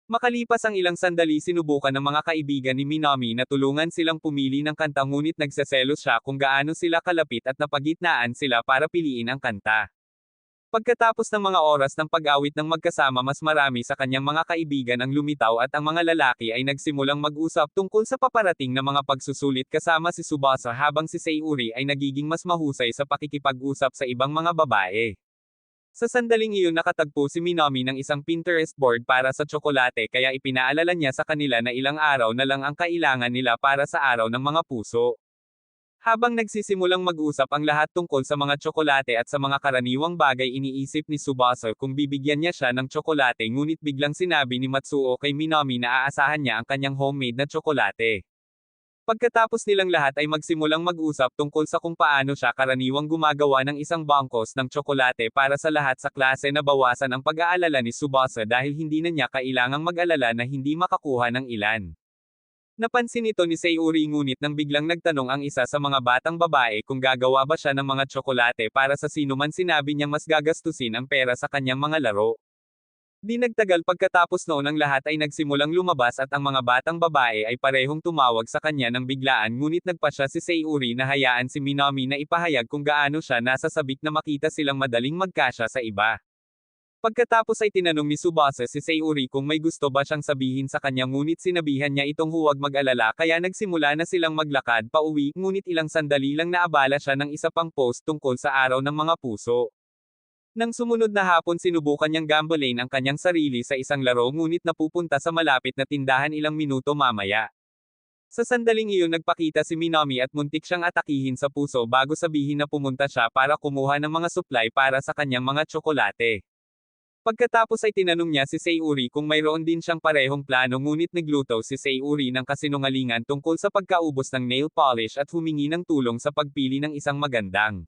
Makalipas ang ilang sandali, sinubukan ng mga kaibigan ni Minami na tulungan silang pumili ng kanta, ngunit nagseselos siya kung gaano sila kalapit at napagitnaan sila para piliin ang kanta. Pagkatapos ng mga oras ng pag-awit ng magkasama, mas marami sa kanyang mga kaibigan ang lumitaw at ang mga lalaki ay nagsimulang mag-usap tungkol sa paparating na mga pagsusulit kasama si Tsubasa, habang si Sayuri ay nagiging mas mahusay sa pakikipag-usap sa ibang mga babae. Sa sandaling iyon, nakatagpo si Minami ng isang Pinterest board para sa tsokolate, kaya ipinaalala niya sa kanila na ilang araw na lang ang kailangan nila para sa araw ng mga puso. Habang nagsisimulang mag-usap ang lahat tungkol sa mga tsokolate at sa mga karaniwang bagay, iniisip ni Tsubasa kung bibigyan niya siya ng tsokolate, ngunit biglang sinabi ni Matsuo kay Minami na aasahan niya ang kanyang homemade na tsokolate. Pagkatapos nilang lahat ay magsimulang mag-usap tungkol sa kung paano siya karaniwang gumagawa ng isang bangkos ng tsokolate para sa lahat sa klase na bawasan ang pag-aalala ni Tsubasa dahil hindi na niya kailangang mag-alala na hindi makakuha ng ilan. Napansin ito ni Sayuri ngunit nang biglang nagtanong ang isa sa mga batang babae kung gagawa ba siya ng mga tsokolate para sa sino man sinabi niyang mas gagastusin ang pera sa kanyang mga laro. Di nagtagal pagkatapos noon ang lahat ay nagsimulang lumabas at ang mga batang babae ay parehong tumawag sa kanya ng biglaan ngunit nagpasya si Sayuri na hayaan si Minami na ipahayag kung gaano siya nasasabik na makita silang madaling magkasya sa iba. Pagkatapos ay tinanong ni Tsubasa si Sayuri kung may gusto ba siyang sabihin sa kanya ngunit sinabihan niya itong huwag mag-alala kaya nagsimula na silang maglakad pa uwi ngunit ilang sandali lang naabala siya ng isa pang post tungkol sa araw ng mga puso. Nang sumunod na hapon sinubukan niyang gambalain ang kanyang sarili sa isang laro ngunit napupunta sa malapit na tindahan ilang minuto mamaya. Sa sandaling iyon nagpakita si Minami at muntik siyang atakihin sa puso bago sabihin na pumunta siya para kumuha ng mga supply para sa kanyang mga tsokolate. Pagkatapos ay tinanong niya si Sayuri kung mayroon din siyang parehong plano ngunit nagluto si Sayuri ng kasinungalingan tungkol sa pagkaubos ng nail polish at humingi ng tulong sa pagpili ng isang magandang.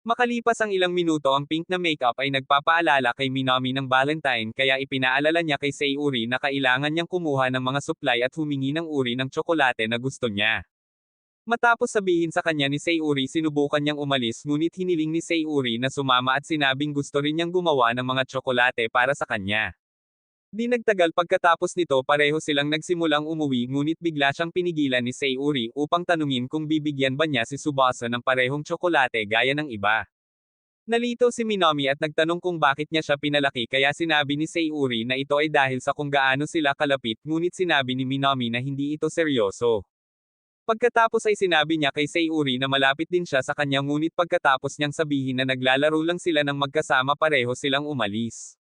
Makalipas ang ilang minuto ang pink na makeup ay nagpapaalala kay Minami ng Valentine kaya ipinaalala niya kay Sayuri na kailangan niyang kumuha ng mga supply at humingi ng uri ng tsokolate na gusto niya. Matapos sabihin sa kanya ni Sayuri sinubukan niyang umalis ngunit hiniling ni Sayuri na sumama at sinabing gusto rin niyang gumawa ng mga tsokolate para sa kanya. Di nagtagal pagkatapos nito pareho silang nagsimulang umuwi ngunit bigla siyang pinigilan ni Sayuri upang tanungin kung bibigyan ba niya si Tsubasa ng parehong tsokolate gaya ng iba. Nalito si Minami at nagtanong kung bakit niya siya pinalaki kaya sinabi ni Sayuri na ito ay dahil sa kung gaano sila kalapit ngunit sinabi ni Minami na hindi ito seryoso. Pagkatapos ay sinabi niya kay Sayuri na malapit din siya sa kanya ngunit pagkatapos niyang sabihin na naglalaro lang sila ng magkasama pareho silang umalis.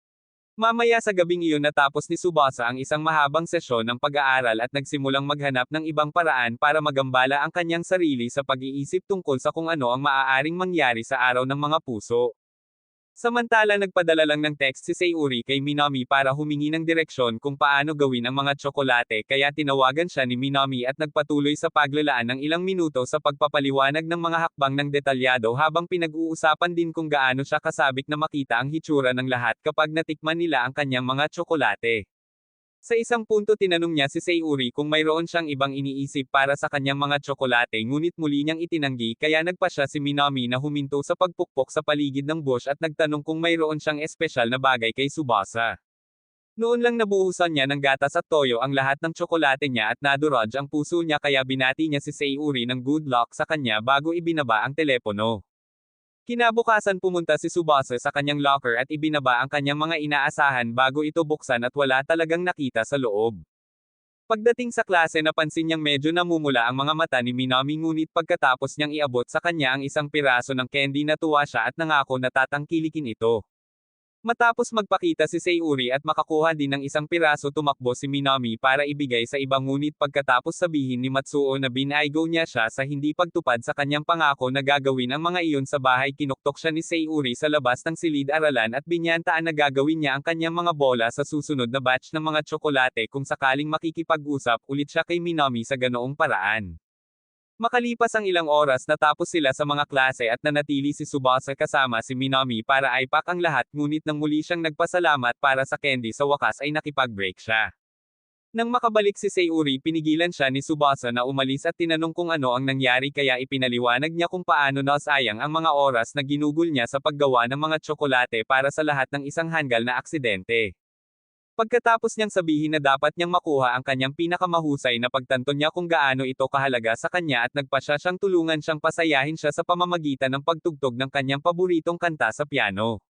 Mamaya sa gabing iyon natapos ni Tsubasa ang isang mahabang sesyon ng pag-aaral at nagsimulang maghanap ng ibang paraan para magambala ang kanyang sarili sa pag-iisip tungkol sa kung ano ang maaaring mangyari sa araw ng mga puso. Samantala nagpadala lang ng text si Sayuri kay Minami para humingi ng direksyon kung paano gawin ang mga tsokolate kaya tinawagan siya ni Minami at nagpatuloy sa paglalaan ng ilang minuto sa pagpapaliwanag ng mga hakbang ng detalyado habang pinag-uusapan din kung gaano siya kasabik na makita ang hitsura ng lahat kapag natikman nila ang kanyang mga tsokolate. Sa isang punto tinanong niya si Sayuri kung mayroon siyang ibang iniisip para sa kanyang mga tsokolate ngunit muli niyang itinanggi kaya nagpasya si Minami na huminto sa pagpukpok sa paligid ng bush at nagtanong kung mayroon siyang espesyal na bagay kay Tsubasa. Noon lang nabuhusan niya ng gatas at toyo ang lahat ng tsokolate niya at nadurog ang puso niya kaya binati niya si Sayuri ng good luck sa kanya bago ibinaba ang telepono. Kinabukasan pumunta si Tsubasa sa kanyang locker at ibinaba ang kanyang mga inaasahan bago ito buksan at wala talagang nakita sa loob. Pagdating sa klase napansin niyang medyo namumula ang mga mata ni Minami ngunit pagkatapos niyang iabot sa kanya ang isang piraso ng candy natuwa siya at nangako na tatangkilikin ito. Matapos magpakita si Sayuri at makakuha din ng isang piraso tumakbo si Minami para ibigay sa iba ngunit pagkatapos sabihin ni Matsuo na binaygo niya siya sa hindi pagtupad sa kanyang pangako na gagawin ang mga iyon sa bahay kinuktok siya ni Sayuri sa labas ng silid-aralan at binyantaan na gagawin niya ang kanyang mga bola sa susunod na batch ng mga tsokolate kung sakaling makikipag-usap ulit siya kay Minami sa ganoong paraan. Makalipas ang ilang oras natapos sila sa mga klase at nanatili si Tsubasa kasama si Minami para aipak ang lahat ngunit nang muli siyang nagpasalamat para sa candy sa wakas ay nakipag-break siya. Nang makabalik si Sayuri pinigilan siya ni Tsubasa na umalis at tinanong kung ano ang nangyari kaya ipinaliwanag niya kung paano nasayang ang mga oras na ginugol niya sa paggawa ng mga tsokolate para sa lahat ng isang hanggal na aksidente. Pagkatapos niyang sabihin na dapat niyang makuha ang kanyang pinakamahusay na pagtanto niya kung gaano ito kahalaga sa kanya at nagpasya siyang tulungan siyang pasayahin siya sa pamamagitan ng pagtugtog ng kanyang paboritong kanta sa piano.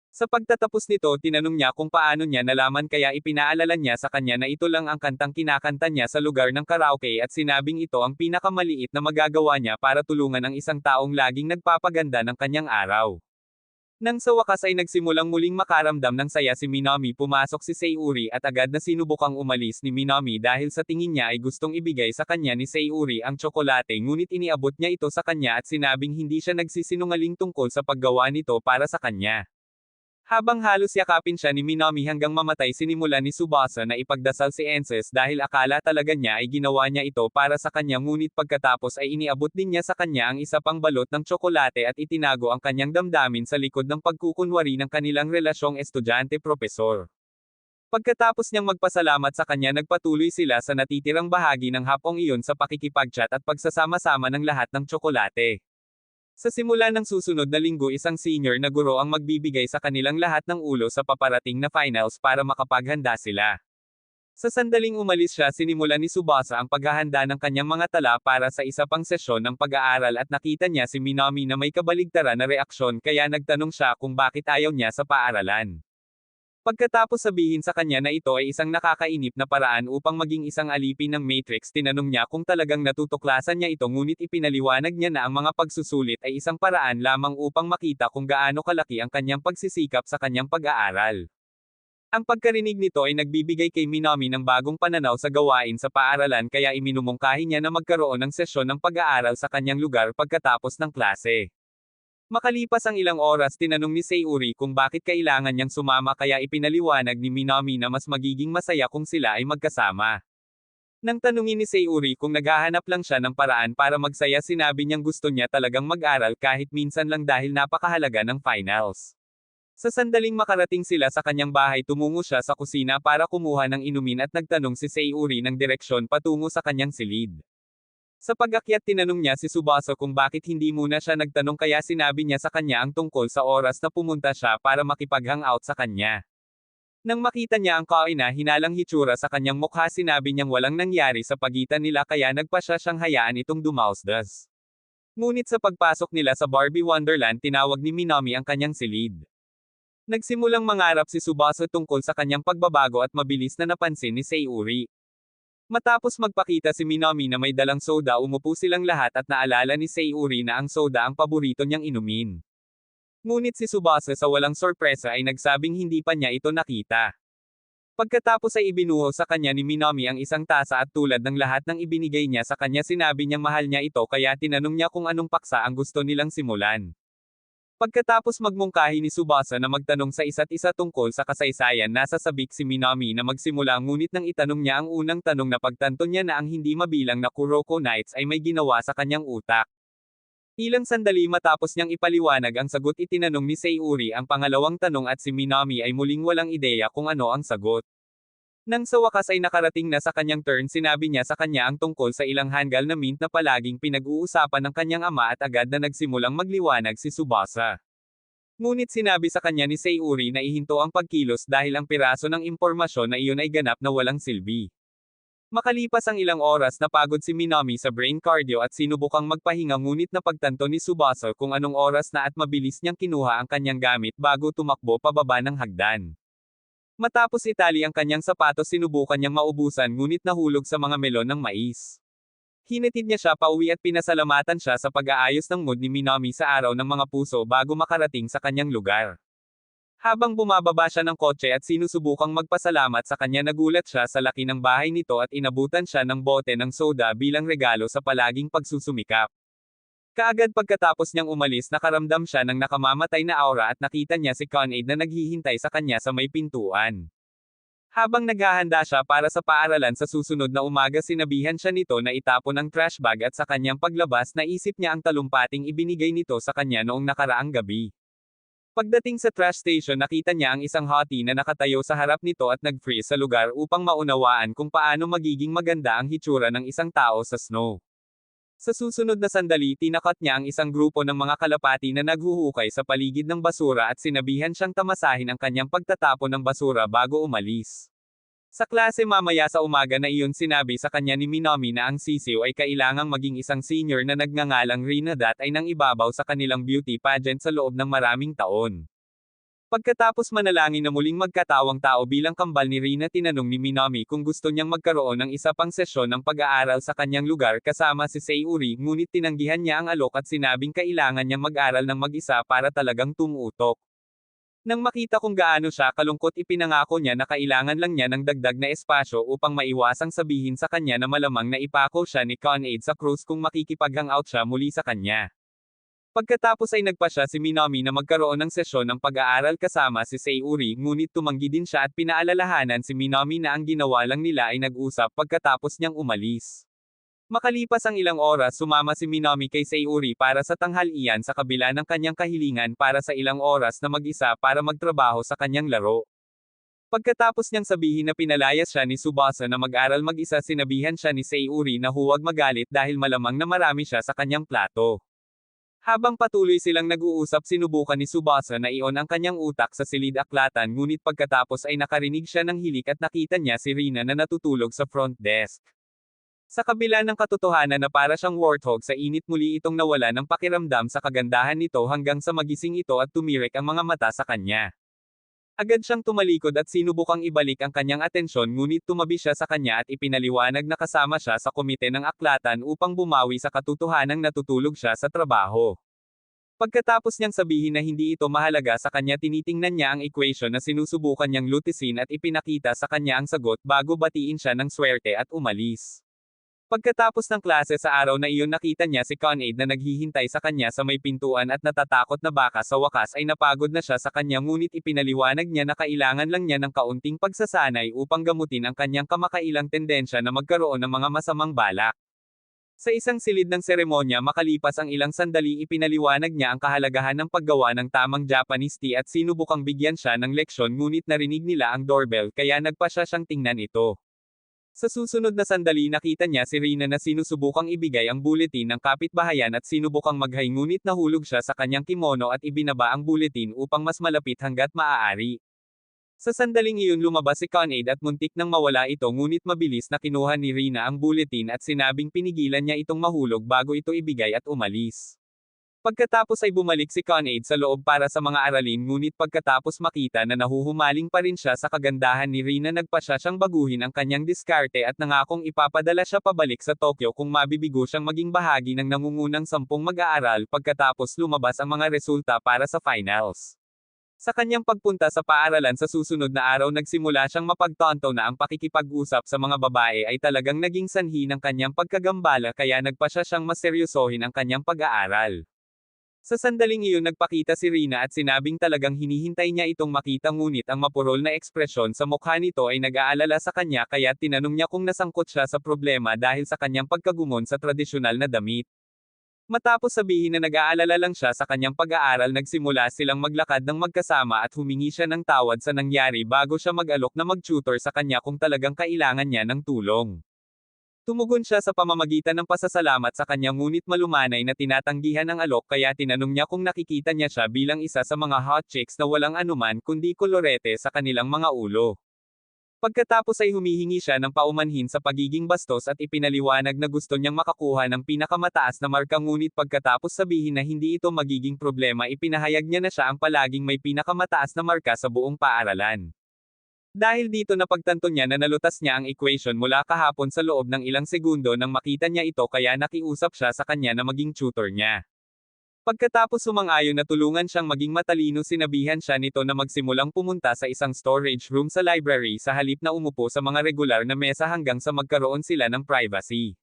Sa pagtatapos nito tinanong niya kung paano niya nalaman kaya ipinaalala niya sa kanya na ito lang ang kantang kinakanta niya sa lugar ng karaoke at sinabing ito ang pinakamaliit na magagawa niya para tulungan ang isang taong laging nagpapaganda ng kanyang araw. Nang sa wakas ay nagsimulang muling makaramdam ng saya si Minami pumasok si Sayuri at agad na sinubukang umalis ni Minami dahil sa tingin niya ay gustong ibigay sa kanya ni Sayuri ang tsokolate ngunit iniabot niya ito sa kanya at sinabing hindi siya nagsisinungaling tungkol sa paggawa nito para sa kanya. Habang halos yakapin siya ni Minami hanggang mamatay, sinimulan ni Tsubasa na ipagdasal si Enses dahil akala talaga niya ay ginawa niya ito para sa kanya, ngunit pagkatapos ay iniabot din niya sa kanya ang isa pang balot ng tsokolate at itinago ang kanyang damdamin sa likod ng pagkukunwari ng kanilang relasyong estudyante-propesor. Pagkatapos niyang magpasalamat sa kanya, nagpatuloy sila sa natitirang bahagi ng hapong iyon sa pakikipag-chat at pagsasama-sama ng lahat ng tsokolate. Sa simula ng susunod na linggo, isang senior na guro ang magbibigay sa kanilang lahat ng ulo sa paparating na finals para makapaghanda sila. Sa sandaling umalis siya, sinimulan ni Tsubasa ang paghahanda ng kanyang mga tala para sa isa pang sesyon ng pag-aaral at nakita niya si Minami na may kabaligtaran na reaksyon, kaya nagtanong siya kung bakit ayaw niya sa paaralan. Pagkatapos sabihin sa kanya na ito ay isang nakakainip na paraan upang maging isang alipin ng Matrix, tinanong niya kung talagang natutuklasan niya ito, ngunit ipinaliwanag niya na ang mga pagsusulit ay isang paraan lamang upang makita kung gaano kalaki ang kanyang pagsisikap sa kanyang pag-aaral. Ang pagkarinig nito ay nagbibigay kay Minami ng bagong pananaw sa gawain sa paaralan, kaya iminumungkahi niya na magkaroon ng sesyon ng pag-aaral sa kanyang lugar pagkatapos ng klase. Makalipas ang ilang oras, tinanong ni Sayuri kung bakit kailangan niyang sumama, kaya ipinaliwanag ni Minami na mas magiging masaya kung sila ay magkasama. Nang tanungin ni Sayuri kung naghahanap lang siya ng paraan para magsaya, sinabi niyang gusto niya talagang mag-aral kahit minsan lang dahil napakahalaga ng finals. Sa sandaling makarating sila sa kanyang bahay, tumungo siya sa kusina para kumuha ng inumin at nagtanong si Sayuri ng direksyon patungo sa kanyang silid. Sa pag-akyat, tinanong niya si Tsubasa kung bakit hindi muna siya nagtanong, kaya sinabi niya sa kanya ang tungkol sa oras na pumunta siya para makipag-hangout sa kanya. Nang makita niya ang kaina-hinalang hitsura sa kanyang mukha, sinabi niyang walang nangyari sa pagitan nila, kaya nagpa siya siyang hayaan itong dumausdas. Ngunit sa pagpasok nila sa Barbie Wonderland, tinawag ni Minami ang kanyang silid. Nagsimulang mangarap si Tsubasa tungkol sa kanyang pagbabago at mabilis na napansin ni Sayuri. Matapos magpakita si Minami na may dalang soda, umupo silang lahat at naalala ni Sayuri na ang soda ang paborito niyang inumin. Ngunit si Tsubasa sa walang sorpresa ay nagsabing hindi pa niya ito nakita. Pagkatapos ay ibinuhos sa kanya ni Minami ang isang tasa at tulad ng lahat ng ibinigay niya sa kanya, sinabi niyang mahal niya ito, kaya tinanong niya kung anong paksa ang gusto nilang simulan. Pagkatapos magmungkahi ni Tsubasa na magtanong sa isa't isa tungkol sa kasaysayan, nasasabik si Minami na magsimula, ngunit nang itanong niya ang unang tanong, napagtanto niya na ang hindi mabilang na Kuroko Nights ay may ginawa sa kanyang utak. Ilang sandali matapos niyang ipaliwanag ang sagot, itinanong ni Sayuri ang pangalawang tanong at si Minami ay muling walang ideya kung ano ang sagot. Nang sa wakas ay nakarating na sa kanyang turn, sinabi niya sa kanya ang tungkol sa ilang hanggal na mint na palaging pinag-uusapan ng kanyang ama at agad na nagsimulang magliwanag si Tsubasa. Ngunit sinabi sa kanya ni Sayuri na ihinto ang pagkilos dahil ang piraso ng impormasyon na iyon ay ganap na walang silbi. Makalipas ang ilang oras, napagod si Minami sa brain cardio at sinubukang magpahinga, ngunit napagtanto ni Tsubasa kung anong oras na at mabilis niyang kinuha ang kanyang gamit bago tumakbo pababa ng hagdan. Matapos itali ang kanyang sapatos, sinubukan niyang maubusan, ngunit nahulog sa mga melon ng mais. Hinatid niya siya pauwi at pinasalamatan siya sa pag-aayos ng mood ni Minami sa araw ng mga puso bago makarating sa kanyang lugar. Habang bumababa siya ng kotse at sinusubukang magpasalamat sa kanya, nagulat siya sa laki ng bahay nito at inabutan siya ng bote ng soda bilang regalo sa palaging pagsusumikap. Kaagad pagkatapos niyang umalis, nakaramdam siya ng nakamamatay na aura at nakita niya si Con-Aid na naghihintay sa kanya sa may pintuan. Habang naghahanda siya para sa paaralan sa susunod na umaga, sinabihan siya nito na itapon ang trash bag at sa kanyang paglabas, naisip niya ang talumpating ibinigay nito sa kanya noong nakaraang gabi. Pagdating sa trash station, nakita niya ang isang hottie na nakatayo sa harap nito at nag-freeze sa lugar upang maunawaan kung paano magiging maganda ang hitsura ng isang tao sa snow. Sa susunod na sandali, tinakot niya ang isang grupo ng mga kalapati na naghuhukay sa paligid ng basura at sinabihan siyang tamasahin ang kanyang pagtatapon ng basura bago umalis. Sa klase mamaya sa umaga na iyon, sinabi sa kanya ni Minami na ang sisiw ay kailangang maging isang senior na nagngangalang Rina Dat ay nang ibabaw sa kanilang beauty pageant sa loob ng maraming taon. Pagkatapos manalangin na muling magkatawang tao bilang kambal ni Rina, tinanong ni Minami kung gusto niyang magkaroon ng isa pang sesyon ng pag-aaral sa kanyang lugar kasama si Sayuri, ngunit tinanggihan niya ang alok at sinabing kailangan niyang mag-aral ng mag-isa para talagang tumutok. Nang makita kung gaano siya kalungkot, ipinangako niya na kailangan lang niya ng dagdag na espasyo upang maiwasang sabihin sa kanya na malamang na ipako siya ni Con-Aid sa cruise kung makikipag-hangout siya muli sa kanya. Pagkatapos ay nagpasya si Minami na magkaroon ng sesyon ng pag-aaral kasama si Sayuri, ngunit tumanggi din siya at pinaalalahanan si Minami na ang ginawa lang nila ay nag-usap pagkatapos niyang umalis. Makalipas ang ilang oras sumama si Minami kay Sayuri para sa tanghalian sa kabila ng kanyang kahilingan para sa ilang oras na mag-isa para magtrabaho sa kanyang laro. Pagkatapos niyang sabihin na pinalayas siya ni Tsubasa na mag-aral mag-isa, sinabihan siya ni Sayuri na huwag magalit dahil malamang na marami siya sa kanyang plato. Habang patuloy silang nag-uusap, sinubukan ni Tsubasa na ion ang kanyang utak sa silid-aklatan, ngunit pagkatapos ay nakarinig siya ng hilik at nakita niya si Rina na natutulog sa front desk. Sa kabila ng katotohanan na para siyang warthog sa init, muli itong nawala ng pakiramdam sa kagandahan nito hanggang sa magising ito at tumirik ang mga mata sa kanya. Agad siyang tumalikod at sinubukang ibalik ang kanyang atensyon, ngunit tumabi siya sa kanya at ipinaliwanag na kasama siya sa komite ng aklatan upang bumawi sa katotohanang natutulog siya sa trabaho. Pagkatapos niyang sabihin na hindi ito mahalaga sa kanya, tinitingnan niya ang equation na sinusubukan niyang lutisin at ipinakita sa kanya ang sagot bago batiin siya ng swerte at umalis. Pagkatapos ng klase sa araw na iyon, nakita niya si Conade na naghihintay sa kanya sa may pintuan at natatakot na baka sa wakas ay napagod na siya sa kanya, ngunit ipinaliwanag niya na kailangan lang niya ng kaunting pagsasanay upang gamutin ang kanyang kamakailang tendensya na magkaroon ng mga masamang balak. Sa isang silid ng seremonya, makalipas ang ilang sandali, ipinaliwanag niya ang kahalagahan ng paggawa ng tamang Japanese tea at sinubukang bigyan siya ng leksyon, ngunit narinig nila ang doorbell kaya nagpasya siyang tingnan ito. Sa susunod na sandali, nakita niya si Rina na sinusubukang ibigay ang bulletin ng kapitbahayan at sinubukang maghay, ngunit nahulog siya sa kanyang kimono at ibinaba ang bulletin upang mas malapit hanggat maaari. Sa sandaling iyon, lumabas si Conade at muntik nang mawala ito, ngunit mabilis na kinuha ni Rina ang bulletin at sinabing pinigilan niya itong mahulog bago ito ibigay at umalis. Pagkatapos ay bumalik si Conade sa loob para sa mga aralin, ngunit pagkatapos makita na nahuhumaling pa rin siya sa kagandahan ni Rina, nagpasya siyang baguhin ang kanyang diskarte at nangakong ipapadala siya pabalik sa Tokyo kung mabibigo siyang maging bahagi ng nangungunang 10 mag-aaral pagkatapos lumabas ang mga resulta para sa finals. Sa kanyang pagpunta sa paaralan sa susunod na araw, nagsimula siyang mapagtanto na ang pakikipag-usap sa mga babae ay talagang naging sanhi ng kanyang pagkagambala, kaya nagpasya siyang mas seryosohin ang kanyang pag-aaral. Sa sandaling iyon, nagpakita si Rina at sinabing talagang hinihintay niya itong makita, ngunit ang mapurol na ekspresyon sa mukha nito ay nag-aalala sa kanya, kaya tinanong niya kung nasangkot siya sa problema dahil sa kanyang pagkagumon sa tradisyonal na damit. Matapos sabihin na nag-aalala lang siya sa kanyang pag-aaral, nagsimula silang maglakad ng magkasama at humingi siya ng tawad sa nangyari bago siya mag-alok na mag-tutor sa kanya kung talagang kailangan niya ng tulong. Tumugon siya sa pamamagitan ng pasasalamat sa kanya, ngunit malumanay na tinatanggihan ang alok, kaya tinanong niya kung nakikita niya siya bilang isa sa mga hot chicks na walang anuman kundi kolorete sa kanilang mga ulo. Pagkatapos ay humihingi siya ng paumanhin sa pagiging bastos at ipinaliwanag na gusto niyang makakuha ng pinakamataas na marka, ngunit pagkatapos sabihin na hindi ito magiging problema, ipinahayag niya na siya ang palaging may pinakamataas na marka sa buong paaralan. Dahil dito napagtanto niya na nalutas niya ang equation mula kahapon sa loob ng ilang segundo nang makita niya ito, kaya nakiusap siya sa kanya na maging tutor niya. Pagkatapos sumang-ayon na tulungan siyang maging matalino, sinabihan siya nito na magsimulang pumunta sa isang storage room sa library sa halip na umupo sa mga regular na mesa hanggang sa magkaroon sila ng privacy.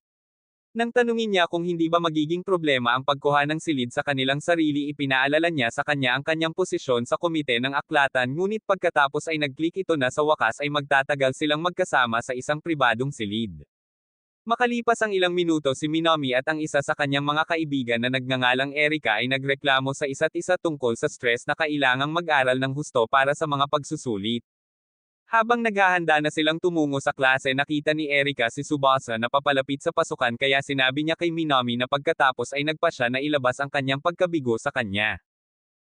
Nang tanungin niya kung hindi ba magiging problema ang pagkuha ng silid sa kanilang sarili, ipinaalala niya sa kanya ang kanyang posisyon sa komite ng aklatan, ngunit pagkatapos ay nag-click ito na sa wakas ay magtatagal silang magkasama sa isang pribadong silid. Makalipas ang ilang minuto, si Minami at ang isa sa kanyang mga kaibigan na nagngangalang Erika ay nagreklamo sa isa't isa tungkol sa stress na kailangang mag-aral ng husto para sa mga pagsusulit. Habang naghahanda na silang tumungo sa klase, nakita ni Erika si Tsubasa na papalapit sa pasukan, kaya sinabi niya kay Minami na pagkatapos ay nagpasya na ilabas ang kanyang pagkabigo sa kanya.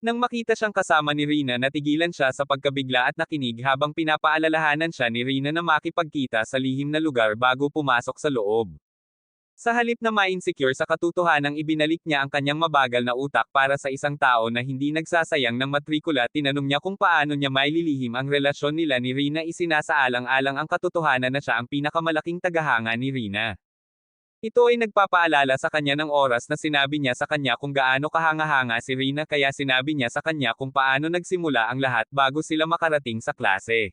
Nang makita siyang kasama ni Rina, natigilan siya sa pagkabigla at nakinig habang pinapaalalahanan siya ni Rina na makipagkita sa lihim na lugar bago pumasok sa loob. Sa halip na ma-insecure sa katotohanang, ibinalik niya ang kanyang mabagal na utak para sa isang tao na hindi nagsasayang ng matrikula. Tinanong niya kung paano niya maililihim ang relasyon nila ni Rina, isinasaalang-alang ang katotohanan na siya ang pinakamalaking tagahanga ni Rina. Ito ay nagpapaalala sa kanya ng oras na sinabi niya sa kanya kung gaano kahanga-hanga si Rina, kaya sinabi niya sa kanya kung paano nagsimula ang lahat bago sila makarating sa klase.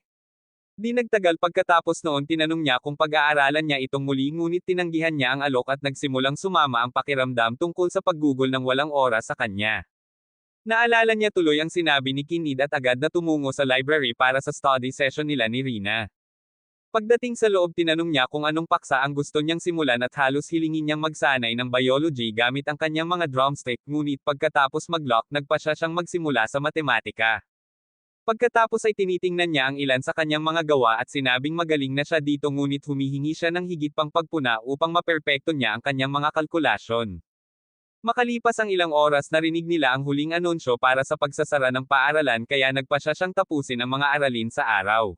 Di nagtagal pagkatapos noon tinanong niya kung pag-aaralan niya itong muli ngunit tinanggihan niya ang alok at nagsimulang sumama ang pakiramdam tungkol sa paggugol ng walang oras sa kanya. Naalala niya tuloy ang sinabi ni Kinid at agad na tumungo sa library para sa study session nila ni Rina. Pagdating sa loob tinanong niya kung anong paksa ang gusto niyang simulan at halos hilingin niyang magsanay ng biology gamit ang kanyang mga drumstick ngunit pagkatapos mag-lock nagpa siyang magsimula sa matematika. Pagkatapos ay tinitingnan niya ang ilan sa kanyang mga gawa at sinabing magaling na siya dito ngunit humihingi siya ng higit pang pagpuna upang maperpekto niya ang kanyang mga kalkulasyon. Makalipas ang ilang oras narinig nila ang huling anunsyo para sa pagsasara ng paaralan kaya nagpa siyang tapusin ang mga aralin sa araw.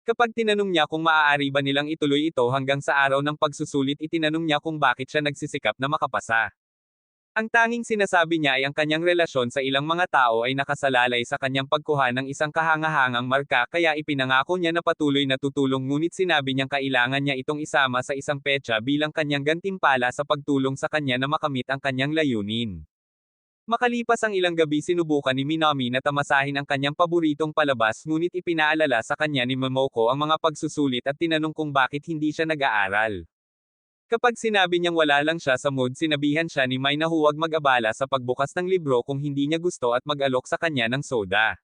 Kapag tinanong niya kung maaari ba nilang ituloy ito hanggang sa araw ng pagsusulit itinanong niya kung bakit siya nagsisikap na makapasa. Ang tanging sinasabi niya ay ang kanyang relasyon sa ilang mga tao ay nakasalalay sa kanyang pagkuha ng isang kahangahangang marka kaya ipinangako niya na patuloy na tutulong ngunit sinabi niyang kailangan niya itong isama sa isang petsa bilang kanyang gantimpala sa pagtulong sa kanya na makamit ang kanyang layunin. Makalipas ang ilang gabi sinubukan ni Minami na tamasahin ang kanyang paboritong palabas ngunit ipinaalala sa kanya ni Momoko ang mga pagsusulit at tinanong kung bakit hindi siya nag-aaral. Kapag sinabi niyang wala lang siya sa mood sinabihan siya ni Mai na huwag mag-abala sa pagbukas ng libro kung hindi niya gusto at mag-alok sa kanya ng soda.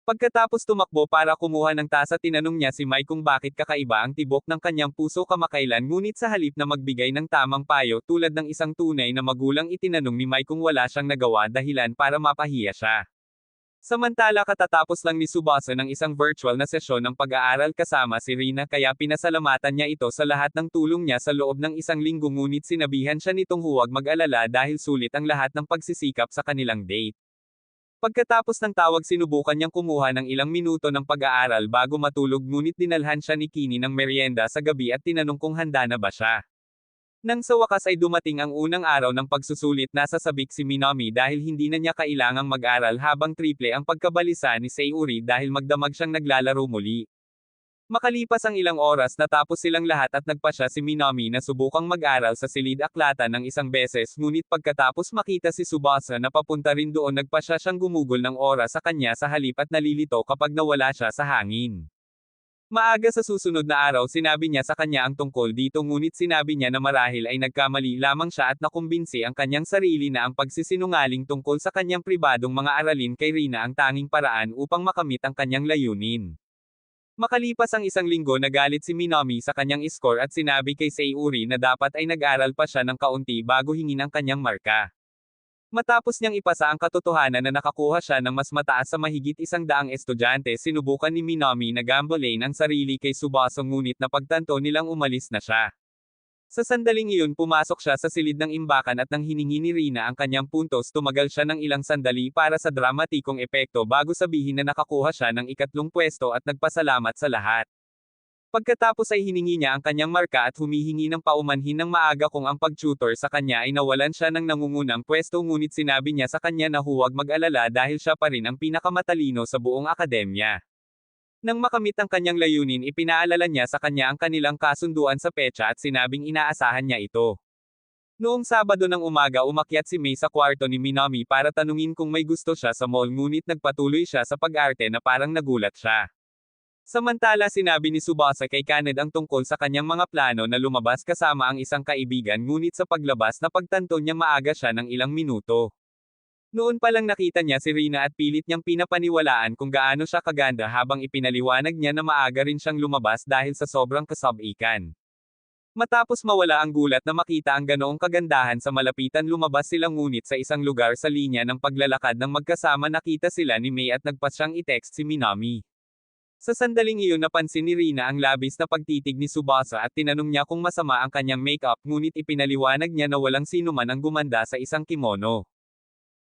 Pagkatapos tumakbo para kumuha ng tasa tinanong niya si Mai kung bakit kakaiba ang tibok ng kanyang puso kamakailan ngunit sa halip na magbigay ng tamang payo tulad ng isang tunay na magulang itinanong ni Mai kung wala siyang nagawa dahilan para mapahiya siya. Samantala katatapos lang ni Tsubasa ng isang virtual na sesyon ng pag-aaral kasama si Rina kaya pinasalamatan niya ito sa lahat ng tulong niya sa loob ng isang linggo ngunit sinabihan siya nitong huwag mag-alala dahil sulit ang lahat ng pagsisikap sa kanilang date. Pagkatapos ng tawag sinubukan niyang kumuha ng ilang minuto ng pag-aaral bago matulog ngunit dinalhan siya ni Kini ng merienda sa gabi at tinanong kung handa na ba siya. Nang sa wakas ay dumating ang unang araw ng pagsusulit nasa sabik si Minami dahil hindi na niya kailangang mag-aral habang triple ang pagkabalisa ni Sayuri dahil magdamag siyang naglalaro muli. Makalipas ang ilang oras natapos silang lahat at nagpa siya si Minami na subukang mag-aral sa silid-aklatan ng isang beses ngunit pagkatapos makita si Tsubasa na papunta rin doon nagpa siyang gumugol ng oras sa kanya sa halip at nalilito kapag nawala siya sa hangin. Maaga sa susunod na araw sinabi niya sa kanya ang tungkol dito ngunit sinabi niya na marahil ay nagkamali lamang siya at nakumbinsi ang kanyang sarili na ang pagsisinungaling tungkol sa kanyang pribadong mga aralin kay Rina ang tanging paraan upang makamit ang kanyang layunin. Makalipas ang isang linggo nagalit si Minami sa kanyang score at sinabi kay Sayuri na dapat ay nag-aral pa siya ng kaunti bago hingin ang kanyang marka. Matapos niyang ipasa ang katotohanan na nakakuha siya ng mas mataas sa mahigit 100 estudyante sinubukan ni Minami na gambolain ang sarili kay Tsubasa ngunit napagtanto nilang umalis na siya. Sa sandaling iyon pumasok siya sa silid ng imbakan at nang hiningi ni Rina ang kanyang puntos tumagal siya ng ilang sandali para sa dramatikong epekto bago sabihin na nakakuha siya ng ikatlong pwesto at nagpasalamat sa lahat. Pagkatapos ay hiningi niya ang kanyang marka at humihingi ng paumanhin ng maaga kung ang pag-tutor sa kanya ay nawalan siya ng nangungunang pwesto ngunit sinabi niya sa kanya na huwag mag-alala dahil siya pa rin ang pinakamatalino sa buong akademya. Nang makamit ang kanyang layunin ipinaalala niya sa kanya ang kanilang kasunduan sa petsa at sinabing inaasahan niya ito. Noong Sabado ng umaga umakyat si Mei sa kwarto ni Minami para tanungin kung may gusto siya sa mall ngunit nagpatuloy siya sa pag-arte na parang nagulat siya. Samantala sinabi ni Tsubasa kay Kaned ang tungkol sa kanyang mga plano na lumabas kasama ang isang kaibigan ngunit sa paglabas napagtanto niyang maaga siya ng ilang minuto. Noon pa lang nakita niya si Rina at pilit niyang pinapaniwalaan kung gaano siya kaganda habang ipinaliwanag niya na maaga rin siyang lumabas dahil sa sobrang kasab-ikan. Matapos mawala ang gulat na makita ang ganoong kagandahan sa malapitan lumabas sila ngunit sa isang lugar sa linya ng paglalakad ng magkasama nakita sila ni Mei at nagpas siyang i-text si Minami. Sa sandaling iyon napansin ni Rina ang labis na pagtitig ni Tsubasa at tinanong niya kung masama ang kanyang makeup ngunit ipinaliwanag niya na walang sinuman ang gumanda sa isang kimono.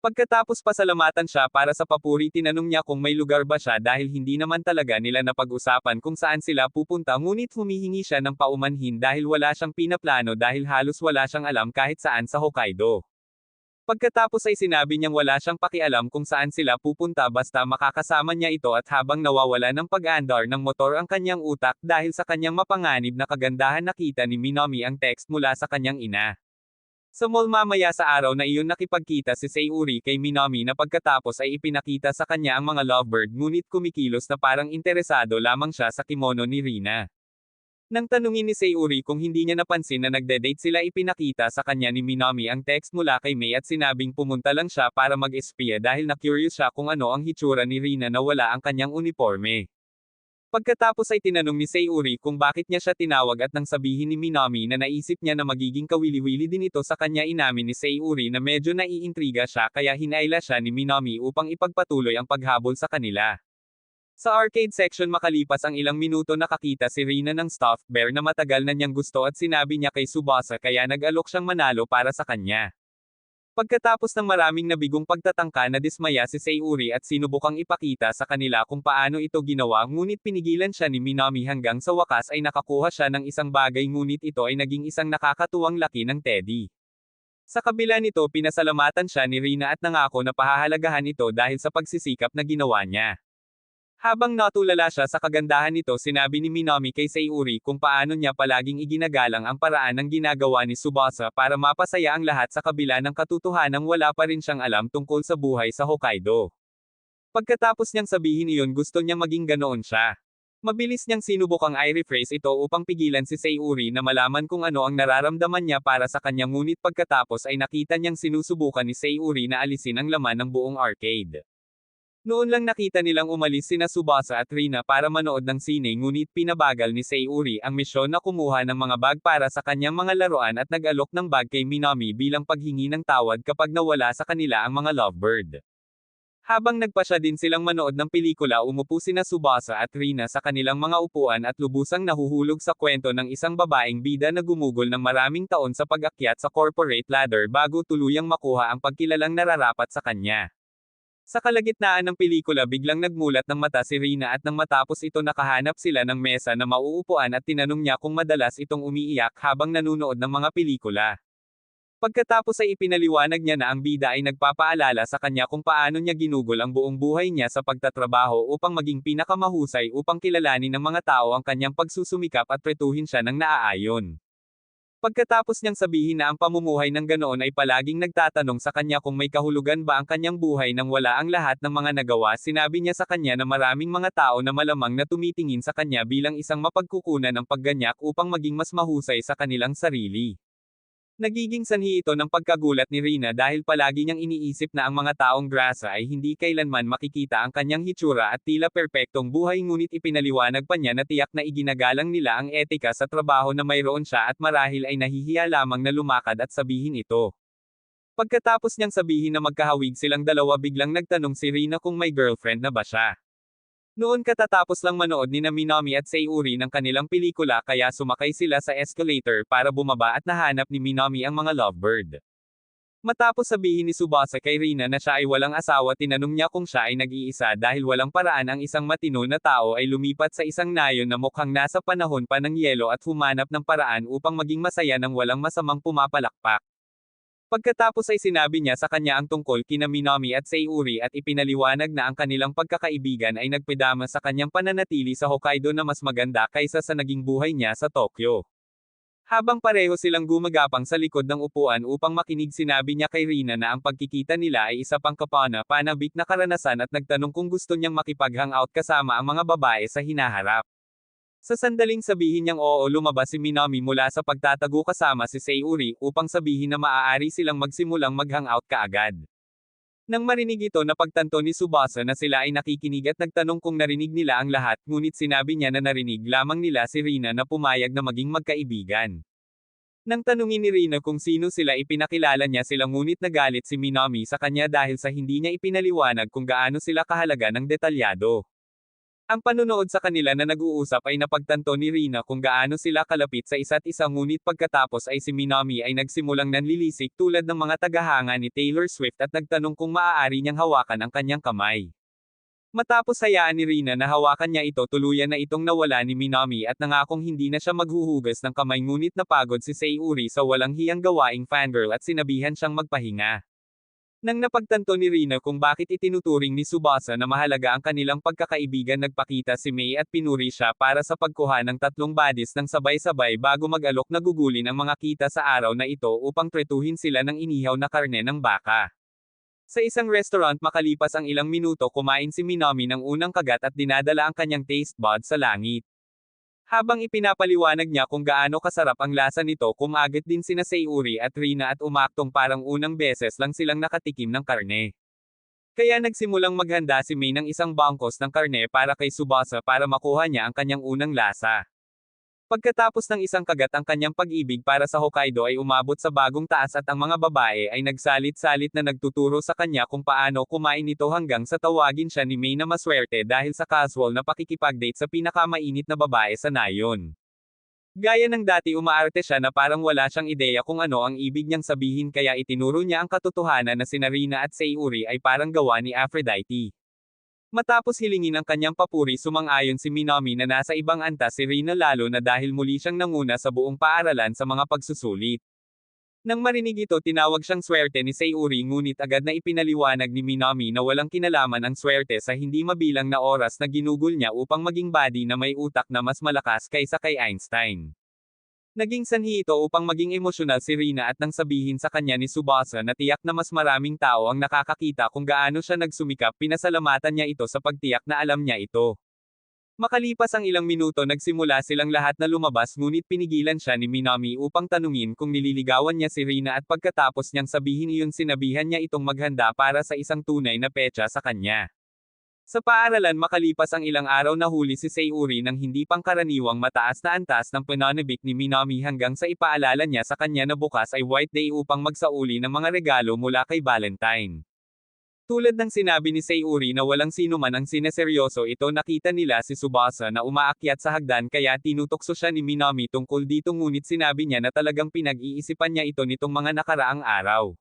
Pagkatapos pasalamatan siya para sa papuri tinanong niya kung may lugar ba siya dahil hindi naman talaga nila napag-usapan kung saan sila pupunta ngunit humihingi siya ng paumanhin dahil wala siyang pinaplano dahil halos wala siyang alam kahit saan sa Hokkaido. Pagkatapos ay sinabi niyang wala siyang pakialam kung saan sila pupunta basta makakasama niya ito at habang nawawala ng pag-aandar ng motor ang kanyang utak dahil sa kanyang mapanganib na kagandahan nakita ni Minami ang text mula sa kanyang ina. Sa mall mamaya sa araw na iyon nakipagkita si Sayuri kay Minami na pagkatapos ay ipinakita sa kanya ang mga lovebird ngunit kumikilos na parang interesado lamang siya sa kimono ni Rina. Nang tanungin ni Sayuri kung hindi niya napansin na nagde-date sila ipinakita sa kanya ni Minami ang text mula kay May at sinabing pumunta lang siya para mag-espiya dahil na-curious siya kung ano ang hitsura ni Rina na wala ang kanyang uniforme. Pagkatapos ay tinanong ni Sayuri kung bakit niya siya tinawag at nang sabihin ni Minami na naisip niya na magiging kawili-wili din ito sa kanya inamin ni Sayuri na medyo naiintriga siya kaya hinayla siya ni Minami upang ipagpatuloy ang paghabol sa kanila. Sa arcade section makalipas ang ilang minuto nakakita si Rina ng stuffed bear na matagal na niyang gusto at sinabi niya kay Tsubasa kaya nag-alok siyang manalo para sa kanya. Pagkatapos ng maraming nabigong pagtatangka na dismaya si Sayuri at sinubukang ipakita sa kanila kung paano ito ginawa ngunit pinigilan siya ni Minami hanggang sa wakas ay nakakuha siya ng isang bagay ngunit ito ay naging isang nakakatuwang laki ng teddy. Sa kabila nito pinasalamatan siya ni Rina at nangako na pahahalagahan ito dahil sa pagsisikap na ginawa niya. Habang natulala siya sa kagandahan nito sinabi ni Minami kay Sayuri kung paano niya palaging iginagalang ang paraan ng ginagawa ni Tsubasa para mapasaya ang lahat sa kabila ng katotohanang wala pa rin siyang alam tungkol sa buhay sa Hokkaido. Pagkatapos niyang sabihin iyon gusto niyang maging ganoon siya. Mabilis niyang sinubukang i-rephrase ito upang pigilan si Sayuri na malaman kung ano ang nararamdaman niya para sa kanya ngunit pagkatapos ay nakita niyang sinusubukan ni Sayuri na alisin ang laman ng buong arcade. Noon lang nakita nilang umalis sina Tsubasa at Rina para manood ng sine ngunit pinabagal ni Sayuri ang misyon na kumuha ng mga bag para sa kanyang mga laruan at nag-alok ng bag kay Minami bilang paghingi ng tawad kapag nawala sa kanila ang mga lovebird. Habang nagpasya din silang manood ng pelikula umupo sina Tsubasa at Rina sa kanilang mga upuan at lubusang nahuhulog sa kwento ng isang babaeng bida na gumugol ng maraming taon sa pag-akyat sa corporate ladder bago tuluyang makuha ang pagkilalang nararapat sa kanya. Sa kalagitnaan ng pelikula biglang nagmulat ng mata si Rina at nang matapos ito nakahanap sila ng mesa na mauupuan at tinanong niya kung madalas itong umiiyak habang nanunood ng mga pelikula. Pagkatapos ay ipinaliwanag niya na ang bida ay nagpapaalala sa kanya kung paano niya ginugol ang buong buhay niya sa pagtatrabaho upang maging pinakamahusay upang kilalanin ng mga tao ang kanyang pagsusumikap at tretuhin siya ng naaayon. Pagkatapos niyang sabihin na ang pamumuhay ng ganoon ay palaging nagtatanong sa kanya kung may kahulugan ba ang kanyang buhay nang wala ang lahat ng mga nagawa sinabi niya sa kanya na maraming mga tao na malamang na tumitingin sa kanya bilang isang mapagkukunan ng pagganyak upang maging mas mahusay sa kanilang sarili. Nagiging sanhi ito ng pagkagulat ni Rina dahil palagi niyang iniisip na ang mga taong grasa ay hindi kailanman makikita ang kanyang hitsura at tila perpektong buhay ngunit ipinaliwanag pa niya na tiyak na iginagalang nila ang etika sa trabaho na mayroon siya at marahil ay nahihiya lamang na lumakad at sabihin ito. Pagkatapos niyang sabihin na magkahawig silang dalawa biglang nagtanong si Rina kung may girlfriend na ba siya. Noon katatapos lang manood ni Minami at Sayuri ng kanilang pelikula kaya sumakay sila sa escalator para bumaba at nahanap ni Minami ang mga lovebird. Matapos sabihin ni Tsubasa kay Rina na siya ay walang asawa tinanong niya kung siya ay nag-iisa dahil walang paraan ang isang matino na tao ay lumipat sa isang nayon na mukhang nasa panahon pa ng yelo at humanap ng paraan upang maging masaya nang walang masamang pumapalakpak. Pagkatapos ay sinabi niya sa kanya ang tungkol kina Minami at Sayuri at ipinaliwanag na ang kanilang pagkakaibigan ay nagpadama sa kanyang pananatili sa Hokkaido na mas maganda kaysa sa naging buhay niya sa Tokyo. Habang pareho silang gumagapang sa likod ng upuan upang makinig sinabi niya kay Rina na ang pagkikita nila ay isa pang kapana-panabik na karanasan at nagtanong kung gusto niyang makipag-hangout kasama ang mga babae sa hinaharap. Sa sandaling sabihin niyang oo lumabas si Minami mula sa pagtatago kasama si Sayuri upang sabihin na maaari silang magsimulang mag-hangout kaagad. Nang marinig ito napagtanto ni Tsubasa na sila ay nakikinig at nagtanong kung narinig nila ang lahat ngunit sinabi niya na narinig lamang nila si Rina na pumayag na maging magkaibigan. Nang tanungin ni Rina kung sino sila ipinakilala niya sila ngunit nagalit si Minami sa kanya dahil sa hindi niya ipinaliwanag kung gaano sila kahalaga ng detalyado. Ang panunood sa kanila na nag-uusap ay napagtanto ni Rina kung gaano sila kalapit sa isa't isa ngunit pagkatapos ay si Minami ay nagsimulang nanlilisik tulad ng mga tagahanga ni Taylor Swift at nagtanong kung maaari niyang hawakan ang kanyang kamay. Matapos hayaan ni Rina na hawakan niya ito tuluyan na itong nawala ni Minami at nangakong hindi na siya maghuhugas ng kamay ngunit napagod si Sayuri sa walang hiyang gawaing fangirl at sinabihan siyang magpahinga. Nang napagtanto ni Rina kung bakit itinuturing ni Tsubasa na mahalaga ang kanilang pagkakaibigan, nagpakita si Mei at pinuri siya para sa pagkuha ng 3 badis ng sabay-sabay bago mag-alok na gugulin ang mga kita sa araw na ito upang tretuhin sila ng inihaw na karne ng baka. Sa isang restaurant makalipas ang ilang minuto, kumain si Minami ng unang kagat at dinadala ang kanyang taste bud sa langit. Habang ipinapaliwanag niya kung gaano kasarap ang lasa nito, kumagit din sina Sayuri at Rina at umaktong parang unang beses lang silang nakatikim ng karne. Kaya nagsimulang maghanda si Mei ng isang bangkos ng karne para kay Tsubasa para makuha niya ang kanyang unang lasa. Pagkatapos ng isang kagat, ang kanyang pag-ibig para sa Hokkaido ay umabot sa bagong taas at ang mga babae ay nagsalit-salit na nagtuturo sa kanya kung paano kumain ito hanggang sa tawagin siya ni Mei na maswerte dahil sa casual na pakikipag-date sa pinakamainit na babae sa nayon. Gaya ng dati, umaarte siya na parang wala siyang ideya kung ano ang ibig niyang sabihin, kaya itinuro niya ang katotohanan na sina Rina at Sayuri ay parang gawa ni Aphrodite. Matapos hilingin ang kanyang papuri, sumang-ayon si Minami na nasa ibang antas si Rina, lalo na dahil muli siyang nanguna sa buong paaralan sa mga pagsusulit. Nang marinig ito, tinawag siyang swerte ni Sayuri, ngunit agad na ipinaliwanag ni Minami na walang kinalaman ang swerte sa hindi mabilang na oras na ginugol niya upang maging body na may utak na mas malakas kaysa kay Einstein. Naging sanhi ito upang maging emosyonal si Rina at nang sabihin sa kanya ni Tsubasa na tiyak na mas maraming tao ang nakakakita kung gaano siya nagsumikap, pinasalamatan niya ito sa pagtiyak na alam niya ito. Makalipas ang ilang minuto, nagsimula silang lahat na lumabas, ngunit pinigilan siya ni Minami upang tanungin kung nililigawan niya si Rina, at pagkatapos niyang sabihin iyon, sinabihan niya itong maghanda para sa isang tunay na petsa sa kanya. Sa paaralan makalipas ang ilang araw, nahuli si Sayuri ng hindi pangkaraniwang mataas na antas ng pananabik ni Minami hanggang sa ipaalala niya sa kanya na bukas ay White Day upang magsauli ng mga regalo mula kay Valentine. Tulad ng sinabi ni Sayuri na walang sino man ang sineseryoso ito, nakita nila si Tsubasa na umaakyat sa hagdan kaya tinutokso siya ni Minami tungkol dito, ngunit sinabi niya na talagang pinag-iisipan niya ito nitong mga nakaraang araw.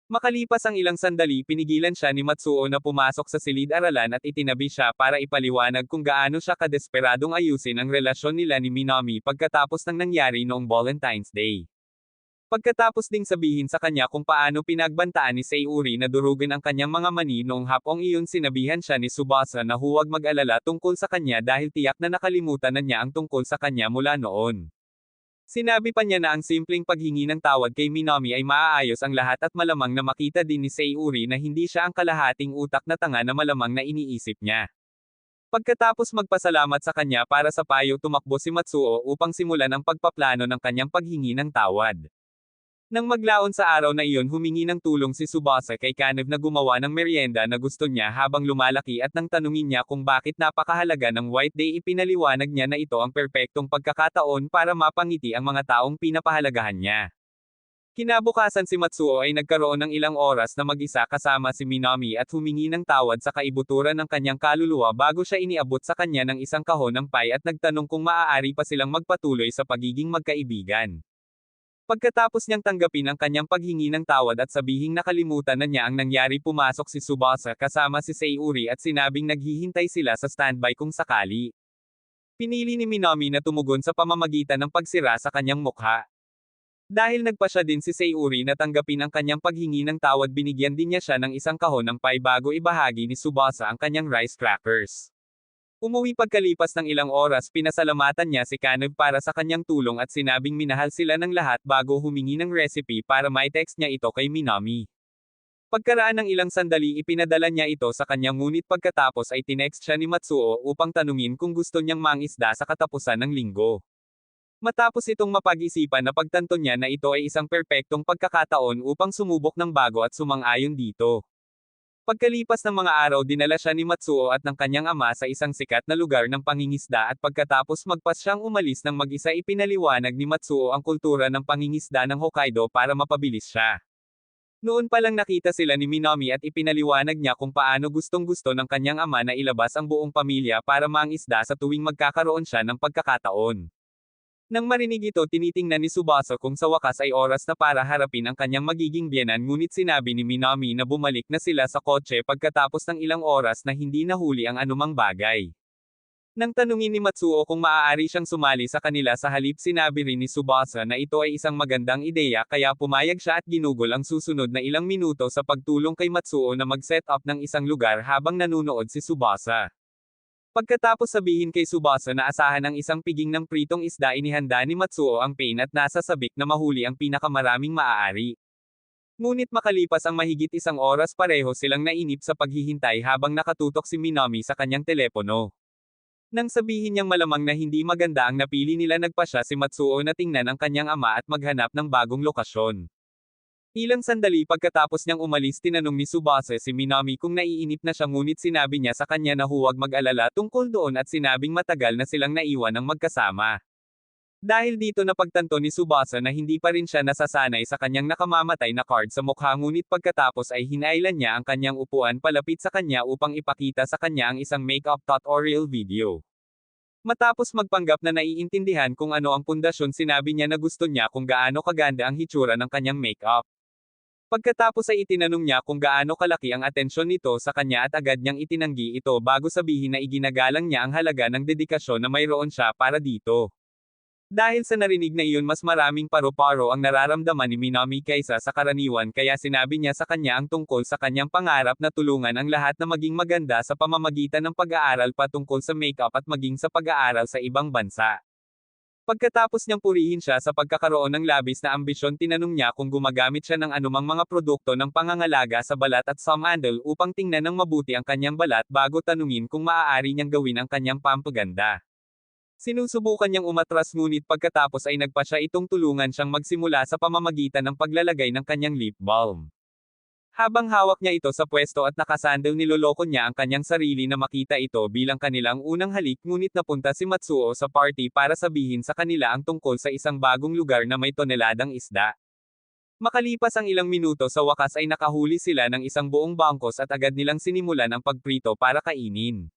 Makalipas ang ilang sandali, pinigilan siya ni Matsuo na pumasok sa silid-aralan at itinabi siya para ipaliwanag kung gaano siya kadesperadong ayusin ang relasyon nila ni Minami pagkatapos ng nangyari noong Valentine's Day. Pagkatapos ding sabihin sa kanya kung paano pinagbantaan ni Sayuri na durugin ang kanyang mga mani noong hapong iyon, sinabihan siya ni Tsubasa na huwag mag-alala tungkol sa kanya dahil tiyak na nakalimutan na niya ang tungkol sa kanya mula noon. Sinabi pa niya na ang simpleng paghingi ng tawad kay Minami ay maaayos ang lahat at malamang na makita din ni Sayuri na hindi siya ang kalahating utak na tanga na malamang na iniisip niya. Pagkatapos magpasalamat sa kanya para sa payo, tumakbo si Matsuo upang simulan ang pagpaplano ng kanyang paghingi ng tawad. Nang maglaon sa araw na iyon, humingi ng tulong si Tsubasa kay Kanev na gumawa ng merienda na gusto niya habang lumalaki, at nang tanungin niya kung bakit napakahalaga ng White Day, ipinaliwanag niya na ito ang perpektong pagkakataon para mapangiti ang mga taong pinapahalagahan niya. Kinabukasan si Matsuo ay nagkaroon ng ilang oras na mag-isa kasama si Minami at humingi ng tawad sa kaibuturan ng kanyang kaluluwa bago siya iniabot sa kanya ng isang kahon ng pie at nagtanong kung maaari pa silang magpatuloy sa pagiging magkaibigan. Pagkatapos niyang tanggapin ang kanyang paghingi ng tawad at sabihing nakalimutan na niya ang nangyari, pumasok si Tsubasa kasama si Sayuri at sinabing naghihintay sila sa standby kung sakali. Pinili ni Minami na tumugon sa pamamagitan ng pagsira sa kanyang mukha. Dahil nagpasya din si Sayuri na tanggapin ang kanyang paghingi ng tawad, binigyan din niya siya ng isang kahon ng pie bago ibahagi ni Tsubasa ang kanyang rice crackers. Umuwi pagkalipas ng ilang oras, pinasalamatan niya si Kanev para sa kanyang tulong at sinabing minahal sila ng lahat bago humingi ng recipe para mai-text niya ito kay Minami. Pagkaraan ng ilang sandali, ipinadala niya ito sa kanya, ngunit pagkatapos ay tinext siya ni Matsuo upang tanungin kung gusto niyang mangisda sa katapusan ng linggo. Matapos itong mapag-isipan, napagtanto niya na ito ay isang perpektong pagkakataon upang sumubok ng bago at sumang-ayon dito. Pagkalipas ng mga araw, dinala siya ni Matsuo at ng kanyang ama sa isang sikat na lugar ng pangingisda, at pagkatapos magpas siyang umalis ng mag-isa, ipinaliwanag ni Matsuo ang kultura ng pangingisda ng Hokkaido para mapabilis siya. Noon pa lang nakita sila ni Minami at ipinaliwanag niya kung paano gustong-gusto ng kanyang ama na ilabas ang buong pamilya para mangisda sa tuwing magkakaroon siya ng pagkakataon. Nang marinig ito, tinitingnan ni Tsubasa kung sa wakas ay oras na para harapin ang kanyang magiging biyenan, ngunit sinabi ni Minami na bumalik na sila sa kotse pagkatapos ng ilang oras na hindi nahuli ang anumang bagay. Nang tanungin ni Matsuo kung maaari siyang sumali sa kanila sa halip sinabi rin ni Tsubasa na ito ay isang magandang ideya kaya pumayag siya at ginugol ang susunod na ilang minuto sa pagtulong kay Matsuo na mag-set up ng isang lugar habang nanunood si Tsubasa. Pagkatapos sabihin kay Tsubasa na asahan ang isang piging ng pritong isda inihanda ni Matsuo ang pain at nasa sabik na mahuli ang pinakamaraming maaari. Ngunit makalipas ang mahigit isang oras pareho silang nainip sa paghihintay habang nakatutok si Minami sa kanyang telepono. Nang sabihin niyang malamang na hindi maganda ang napili nila nagpasya si Matsuo na tingnan ang kanyang ama at maghanap ng bagong lokasyon. Ilang sandali pagkatapos niyang umalis tinanong ni Tsubasa si Minami kung naiinip na siya ngunit sinabi niya sa kanya na huwag mag-alala tungkol doon at sinabing matagal na silang naiwan ng magkasama. Dahil dito napagtanto ni Tsubasa na hindi pa rin siya nasasanay sa kanyang nakamamatay na card sa mukha ngunit pagkatapos ay hinailan niya ang kanyang upuan palapit sa kanya upang ipakita sa kanya ang isang makeup tutorial video. Matapos magpanggap na naiintindihan kung ano ang pundasyon sinabi niya na gusto niya kung gaano kaganda ang hitsura ng kanyang makeup. Pagkatapos ay itinanong niya kung gaano kalaki ang atensyon nito sa kanya at agad niyang itinanggi ito bago sabihin na iginagalang niya ang halaga ng dedikasyon na mayroon siya para dito. Dahil sa narinig na iyon mas maraming paru-paro ang nararamdaman ni Minami kaysa sa karaniwan kaya sinabi niya sa kanya ang tungkol sa kanyang pangarap na tulungan ang lahat na maging maganda sa pamamagitan ng pag-aaral patungkol sa makeup at maging sa pag-aaral sa ibang bansa. Pagkatapos niyang purihin siya sa pagkakaroon ng labis na ambisyon tinanong niya kung gumagamit siya ng anumang mga produkto ng pangangalaga sa balat at samandal upang tingnan ng mabuti ang kanyang balat bago tanungin kung maaari niyang gawin ang kanyang pampaganda. Sinusubukan niyang umatras ngunit pagkatapos ay nagpa siya itong tulungan siyang magsimula sa pamamagitan ng paglalagay ng kanyang lip balm. Habang hawak niya ito sa pwesto at nakasandal niloloko niya ang kanyang sarili na makita ito bilang kanilang unang halik ngunit napunta si Matsuo sa party para sabihin sa kanila ang tungkol sa isang bagong lugar na may toneladang isda. Makalipas ang ilang minuto sa wakas ay nakahuli sila ng isang buong bangkos at agad nilang sinimulan ang pagprito para kainin.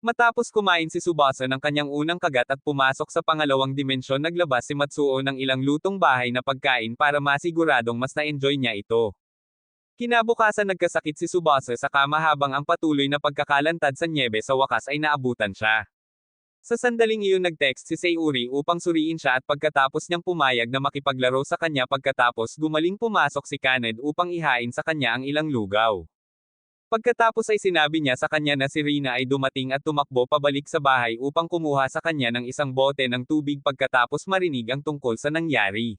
Matapos kumain si Tsubasa ng kanyang unang kagat at pumasok sa pangalawang dimensyon naglabas si Matsuo ng ilang lutong bahay na pagkain para masiguradong mas na-enjoy niya ito. Kinabukasan nagkasakit si Tsubasa sa kama habang ang patuloy na pagkakalantad sa nyebe sa wakas ay naabutan siya. Sa sandaling iyon nag-text si Sayuri upang suriin siya at pagkatapos niyang pumayag na makipaglaro sa kanya pagkatapos gumaling pumasok si Kaned upang ihain sa kanya ang ilang lugaw. Pagkatapos ay sinabi niya sa kanya na si Rina ay dumating at tumakbo pabalik sa bahay upang kumuha sa kanya ng isang bote ng tubig pagkatapos marinig ang tungkol sa nangyari.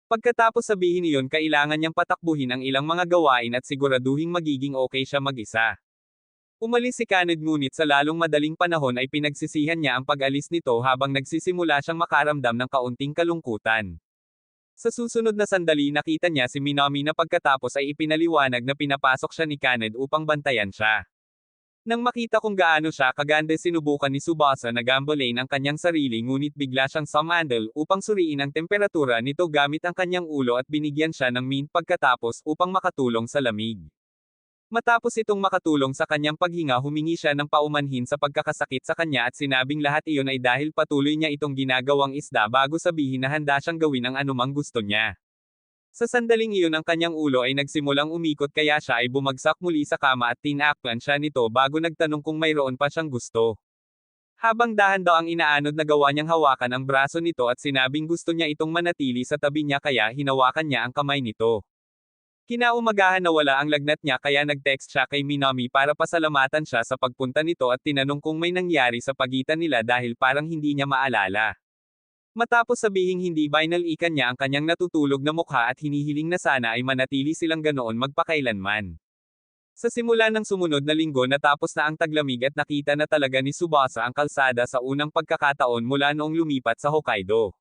Pagkatapos sabihin iyon kailangan niyang patakbuhin ang ilang mga gawain at siguraduhing magiging okay siya mag-isa. Umalis si Kaned ngunit sa lalong madaling panahon ay pinagsisihan niya ang pag-alis nito habang nagsisimula siyang makaramdam ng kaunting kalungkutan. Sa susunod na sandali nakita niya si Minami na pagkatapos ay ipinaliwanag na pinapasok siya ni Kaned upang bantayan siya. Nang makita kung gaano siya kaganda sinubukan ni Tsubasa na gambolain ang kanyang sarili ngunit bigla siyang sumandal upang suriin ang temperatura nito gamit ang kanyang ulo at binigyan siya ng mint pagkatapos upang makatulong sa lamig. Matapos itong makatulong sa kanyang paghinga humingi siya ng paumanhin sa pagkakasakit sa kanya at sinabing lahat iyon ay dahil patuloy niya itong ginagawang isda bago sabihin na handa siyang gawin ang anumang gusto niya. Sa sandaling iyon ang kanyang ulo ay nagsimulang umikot kaya siya ay bumagsak muli sa kama at tinakpan siya nito bago nagtanong kung mayroon pa siyang gusto. Habang dahan daw ang inaanod na gawa niyang hawakan ang braso nito at sinabing gusto niya itong manatili sa tabi niya kaya hinawakan niya ang kamay nito. Kinaumagahan nawala ang lagnat niya kaya nag-text siya kay Minami para pasalamatan siya sa pagpunta nito at tinanong kung may nangyari sa pagitan nila dahil parang hindi niya maalala. Matapos sabihing hindi binalikan niya ang kanyang natutulog na mukha at hinihiling na sana ay manatili silang ganoon magpakailanman. Sa simula ng sumunod na linggo natapos na ang taglamig at nakita na talaga ni Tsubasa ang kalsada sa unang pagkakataon mula noong lumipat sa Hokkaido.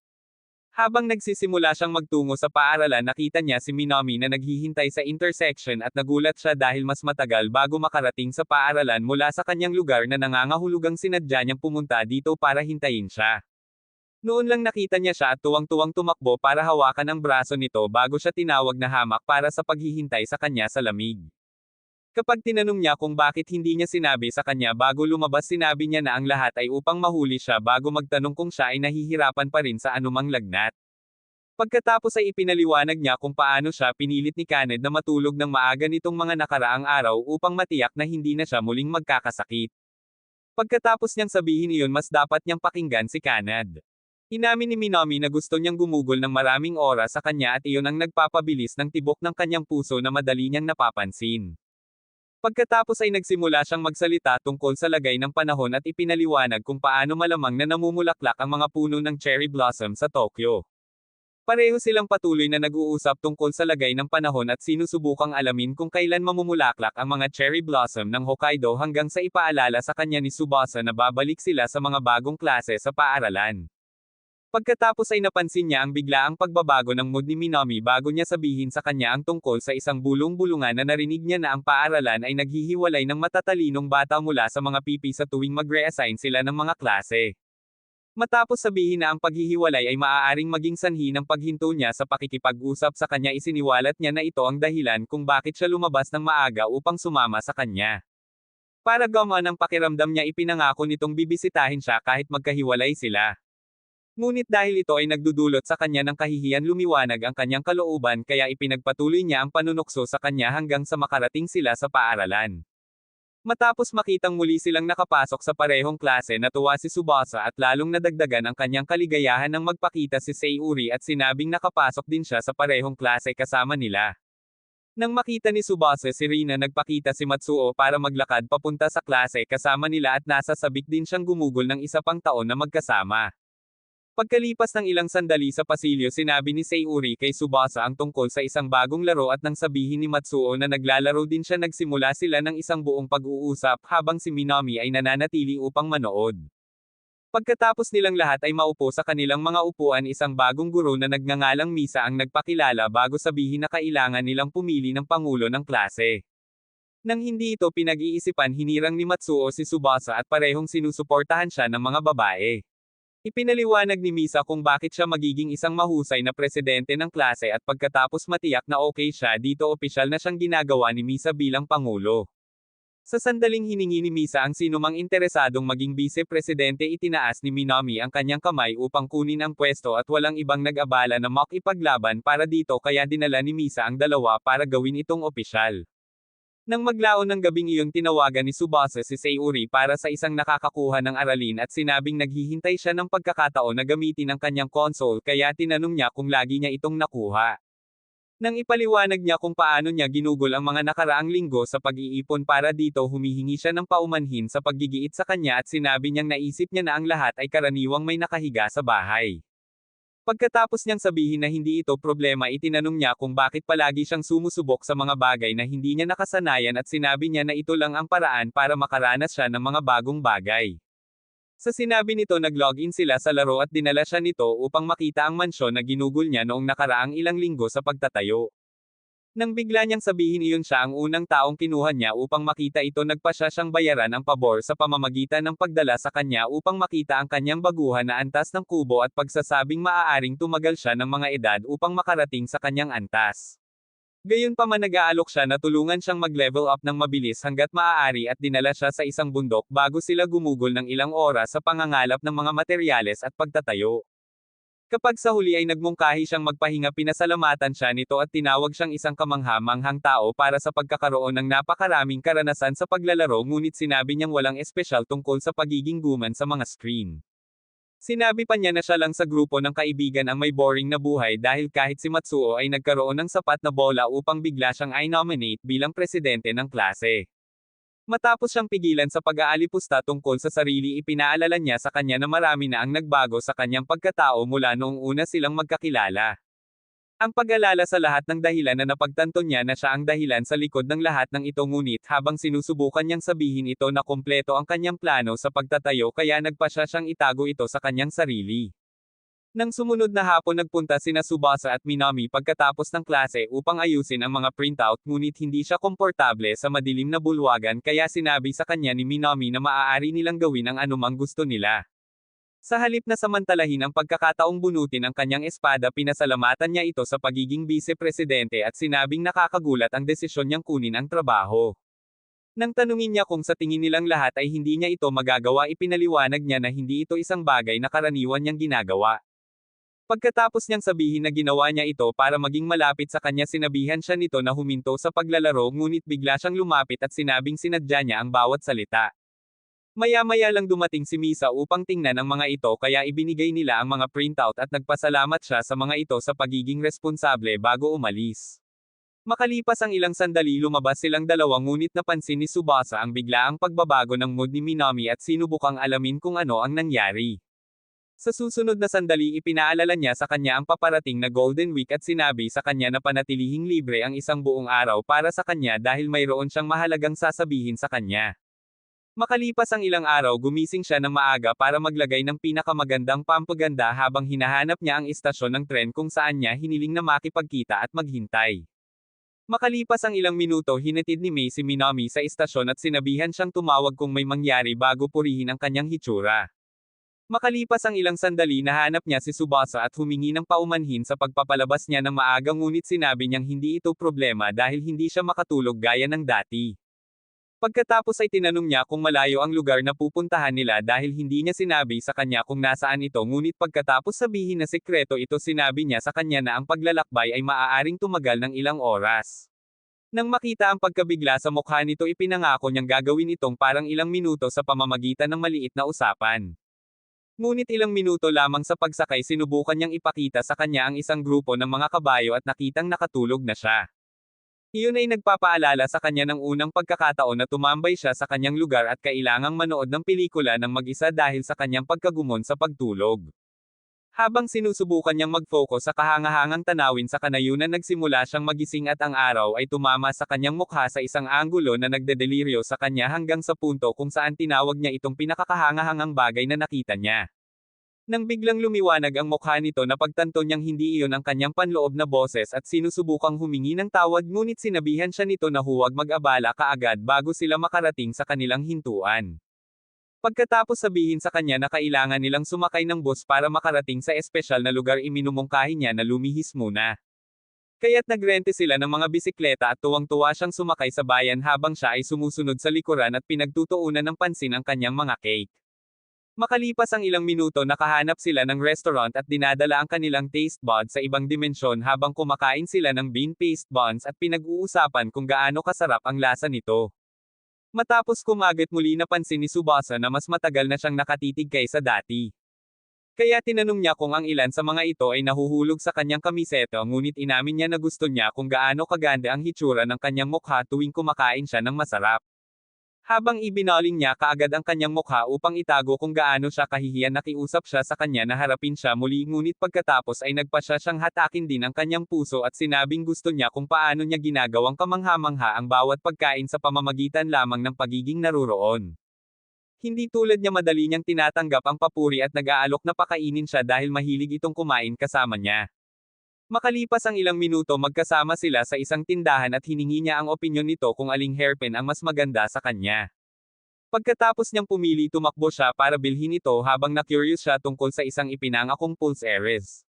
Habang nagsisimula siyang magtungo sa paaralan nakita niya si Minami na naghihintay sa intersection at nagulat siya dahil mas matagal bago makarating sa paaralan mula sa kanyang lugar na nangangahulugang sinadya niyang pumunta dito para hintayin siya. Noon lang nakita niya siya at tuwang-tuwang tumakbo para hawakan ang braso nito bago siya tinawag na hamak para sa paghihintay sa kanya sa lamig. Kapag tinanong niya kung bakit hindi niya sinabi sa kanya bago lumabas sinabi niya na ang lahat ay upang mahuli siya bago magtanong kung siya ay nahihirapan pa rin sa anumang lagnat. Pagkatapos ay ipinaliwanag niya kung paano siya pinilit ni Kaned na matulog ng maaga nitong mga nakaraang araw upang matiyak na hindi na siya muling magkakasakit. Pagkatapos niyang sabihin iyon mas dapat niyang pakinggan si Kanad. Inamin ni Minami na gusto niyang gumugol ng maraming oras sa kanya at iyon ang nagpapabilis ng tibok ng kanyang puso na madali niyang napapansin. Pagkatapos ay nagsimula siyang magsalita tungkol sa lagay ng panahon at ipinaliwanag kung paano malamang na namumulaklak ang mga puno ng cherry blossom sa Tokyo. Pareho silang patuloy na nag-uusap tungkol sa lagay ng panahon at sinusubukang alamin kung kailan mamumulaklak ang mga cherry blossom ng Hokkaido hanggang sa ipaalala sa kanya ni Tsubasa na babalik sila sa mga bagong klase sa paaralan. Pagkatapos ay napansin niya ang biglaang pagbabago ng mood ni Minami bago niya sabihin sa kanya ang tungkol sa isang bulong-bulungan na narinig niya na ang paaralan ay naghihiwalay ng matatalinong bata mula sa mga pipi sa tuwing mag-reassign sila ng mga klase. Matapos sabihin na ang paghihiwalay ay maaaring maging sanhi ng paghinto niya sa pakikipag-usap sa kanya, isiniwalat niya na ito ang dahilan kung bakit siya lumabas ng maaga upang sumama sa kanya. Para gumaan ang pakiramdam niya, ipinangako nitong bibisitahin siya kahit magkahiwalay sila. Ngunit dahil ito ay nagdudulot sa kanya ng kahihiyan, lumiwanag ang kanyang kalooban kaya ipinagpatuloy niya ang panunukso sa kanya hanggang sa makarating sila sa paaralan. Matapos makitang muli silang nakapasok sa parehong klase, natuwa si Tsubasa at lalong nadagdagan ang kanyang kaligayahan nang magpakita si Sayuri at sinabing nakapasok din siya sa parehong klase kasama nila. Nang makita ni Tsubasa si Rina, nagpakita si Matsuo para maglakad papunta sa klase kasama nila at nasa sabik din siyang gumugol ng isa pang taon na magkasama. Pagkalipas ng ilang sandali sa pasilyo, sinabi ni Sayuri kay Tsubasa ang tungkol sa isang bagong laro at nang sabihin ni Matsuo na naglalaro din siya, nagsimula sila ng isang buong pag-uusap habang si Minami ay nananatili upang manood. Pagkatapos nilang lahat ay maupo sa kanilang mga upuan, isang bagong guro na nagngangalang Misa ang nagpakilala bago sabihin na kailangan nilang pumili ng pangulo ng klase. Nang hindi ito pinag-iisipan, hinirang ni Matsuo si Tsubasa at parehong sinusuportahan siya ng mga babae. Ipinaliwanag ni Misa kung bakit siya magiging isang mahusay na presidente ng klase at pagkatapos matiyak na okay siya dito, opisyal na siyang ginagawa ni Misa bilang pangulo. Sa sandaling hiningi ni Misa ang sinumang interesadong maging vice-presidente, itinaas ni Minami ang kanyang kamay upang kunin ang pwesto at walang ibang nag-abala na makipaglaban para dito, kaya dinala ni Misa ang dalawa para gawin itong opisyal. Nang maglaon ng gabing iyon, tinawagan ni Tsubasa si Sayuri para sa isang nakakakuha ng aralin at sinabing naghihintay siya ng pagkakataon na gamitin ang kanyang console, kaya tinanong niya kung lagi niya itong nakuha. Nang ipaliwanag niya kung paano niya ginugol ang mga nakaraang linggo sa pag-iipon para dito, humihingi siya ng paumanhin sa paggigiit sa kanya at sinabi niyang naisip niya na ang lahat ay karaniwang may nakahiga sa bahay. Pagkatapos niyang sabihin na hindi ito problema, itinanong niya kung bakit palagi siyang sumusubok sa mga bagay na hindi niya nakasanayan at sinabi niya na ito lang ang paraan para makaranas siya ng mga bagong bagay. Sa sinabi nito, nag-login sila sa laro at dinala siya nito upang makita ang mansyon na ginugol niya noong nakaraang ilang linggo sa pagtatayo. Nang bigla niyang sabihin iyon, siya ang unang taong kinuha niya upang makita ito, nagpasya siyang bayaran ang pabor sa pamamagitan ng pagdala sa kanya upang makita ang kanyang baguhan na antas ng kubo at pagsasabing maaaring tumagal siya ng mga edad upang makarating sa kanyang antas. Gayunpaman, nag-aalok siya na tulungan siyang mag-level up ng mabilis hanggat maaari at dinala siya sa isang bundok bago sila gumugol ng ilang oras sa pangangalap ng mga materyales at pagtatayo. Kapag sa huli ay nagmungkahi siyang magpahinga, pinasalamatan siya nito at tinawag siyang isang kamangha-manghang tao para sa pagkakaroon ng napakaraming karanasan sa paglalaro, ngunit sinabi niyang walang espesyal tungkol sa pagiging guman sa mga screen. Sinabi pa niya na siya lang sa grupo ng kaibigan ang may boring na buhay dahil kahit si Matsuo ay nagkaroon ng sapat na bola upang bigla siyang i-nominate bilang presidente ng klase. Matapos siyang pigilan sa pag-aalipusta tungkol sa sarili, ipinaalala niya sa kanya na marami na ang nagbago sa kanyang pagkatao mula noong una silang magkakilala. Ang pag-alala sa lahat ng dahilan na napagtanto niya na siya ang dahilan sa likod ng lahat ng ito, ngunit habang sinusubukan niyang sabihin ito na kumpleto ang kanyang plano sa pagtatayo, kaya nagpasya siyang itago ito sa kanyang sarili. Nang sumunod na hapon, nagpunta sina Tsubasa at Minami pagkatapos ng klase upang ayusin ang mga printout, ngunit hindi siya komportable sa madilim na bulwagan, kaya sinabi sa kanya ni Minami na maaari nilang gawin ang anumang gusto nila. Sa halip na samantalahin ang pagkakataong bunutin ang kanyang espada, pinasalamatan niya ito sa pagiging vice-presidente at sinabing nakakagulat ang desisyon niyang kunin ang trabaho. Nang tanungin niya kung sa tingin nilang lahat ay hindi niya ito magagawa, ipinaliwanag niya na hindi ito isang bagay na karaniwan niyang ginagawa. Pagkatapos niyang sabihin na ginawa niya ito para maging malapit sa kanya, sinabihan siya nito na huminto sa paglalaro, ngunit bigla siyang lumapit at sinabing sinadya niya ang bawat salita. Maya-maya lang dumating si Misa upang tingnan ang mga ito kaya ibinigay nila ang mga printout at nagpasalamat siya sa mga ito sa pagiging responsable bago umalis. Makalipas ang ilang sandali lumabas silang dalawa ngunit napansin ni Tsubasa ang biglaang pagbabago ng mood ni Minami at sinubukang alamin kung ano ang nangyari. Sa susunod na sandali ipinaalala niya sa kanya ang paparating na Golden Week at sinabi sa kanya na panatilihing libre ang isang buong araw para sa kanya dahil mayroon siyang mahalagang sasabihin sa kanya. Makalipas ang ilang araw gumising siya ng maaga para maglagay ng pinakamagandang pampaganda habang hinahanap niya ang istasyon ng tren kung saan niya hiniling na makipagkita at maghintay. Makalipas ang ilang minuto hinatid ni Mei si Minami sa istasyon at sinabihan siyang tumawag kung may mangyari bago purihin ang kanyang hitsura. Makalipas ang ilang sandali nahanap niya si Tsubasa at humingi ng paumanhin sa pagpapalabas niya ng maaga ngunit sinabi niyang hindi ito problema dahil hindi siya makatulog gaya ng dati. Pagkatapos ay tinanong niya kung malayo ang lugar na pupuntahan nila dahil hindi niya sinabi sa kanya kung nasaan ito ngunit pagkatapos sabihin na sekreto ito sinabi niya sa kanya na ang paglalakbay ay maaaring tumagal ng ilang oras. Nang makita ang pagkabigla sa mukha nito ipinangako niyang gagawin itong parang ilang minuto sa pamamagitan ng maliit na usapan. Ngunit ilang minuto lamang sa pagsakay sinubukan niyang ipakita sa kanya ang isang grupo ng mga kabayo at nakitang nakatulog na siya. Iyon ay nagpapaalala sa kanya ng unang pagkakataon na tumambay siya sa kanyang lugar at kailangang manood ng pelikula ng mag-isa dahil sa kanyang pagkagumon sa pagtulog. Habang sinusubukan niyang mag-focus sa kahangahangang tanawin sa kanayunan nagsimula siyang magising at ang araw ay tumama sa kanyang mukha sa isang anggulo na nagdedeliryo sa kanya hanggang sa punto kung saan tinawag niya itong pinakakahangahangang bagay na nakita niya. Nang biglang lumiwanag ang mukha nito napagtanto niyang hindi iyon ang kanyang panloob na boses at sinusubukang humingi ng tawad ngunit sinabihan siya nito na huwag mag-abala kaagad bago sila makarating sa kanilang hintuan. Pagkatapos sabihin sa kanya na kailangan nilang sumakay ng bus para makarating sa espesyal na lugar iminumungkahi niya na lumihis muna. Kaya't nagrente sila ng mga bisikleta at tuwang-tuwa siyang sumakay sa bayan habang siya ay sumusunod sa likuran at pinagtutuunan ng pansin ang kanyang mga cake. Makalipas ang ilang minuto nakahanap sila ng restaurant at dinadala ang kanilang taste buds sa ibang dimensyon habang kumakain sila ng bean paste buns at pinag-uusapan kung gaano kasarap ang lasa nito. Matapos kumagat muli napansin ni Tsubasa na mas matagal na siyang nakatitig kaysa dati. Kaya tinanong niya kung ang ilan sa mga ito ay nahuhulog sa kanyang kamiseta ngunit inamin niya na gusto niya kung gaano kaganda ang hitsura ng kanyang mukha tuwing kumakain siya ng masarap. Habang ibinaling niya kaagad ang kanyang mukha upang itago kung gaano siya kahihiyan nakiusap siya sa kanya na harapin siya muli ngunit pagkatapos ay nagpasya siyang hatakin din ang kanyang puso at sinabing gusto niya kung paano niya ginagawang kamangha-mangha ang bawat pagkain sa pamamagitan lamang ng pagiging naruroon. Hindi tulad niya madali niyang tinatanggap ang papuri at nag-aalok na pakainin siya dahil mahilig itong kumain kasama niya. Makalipas ang ilang minuto magkasama sila sa isang tindahan at hiningi niya ang opinyon nito kung aling hairpin ang mas maganda sa kanya. Pagkatapos niyang pumili tumakbo siya para bilhin ito habang na-curious siya tungkol sa isang ipinangakong pulse earrings.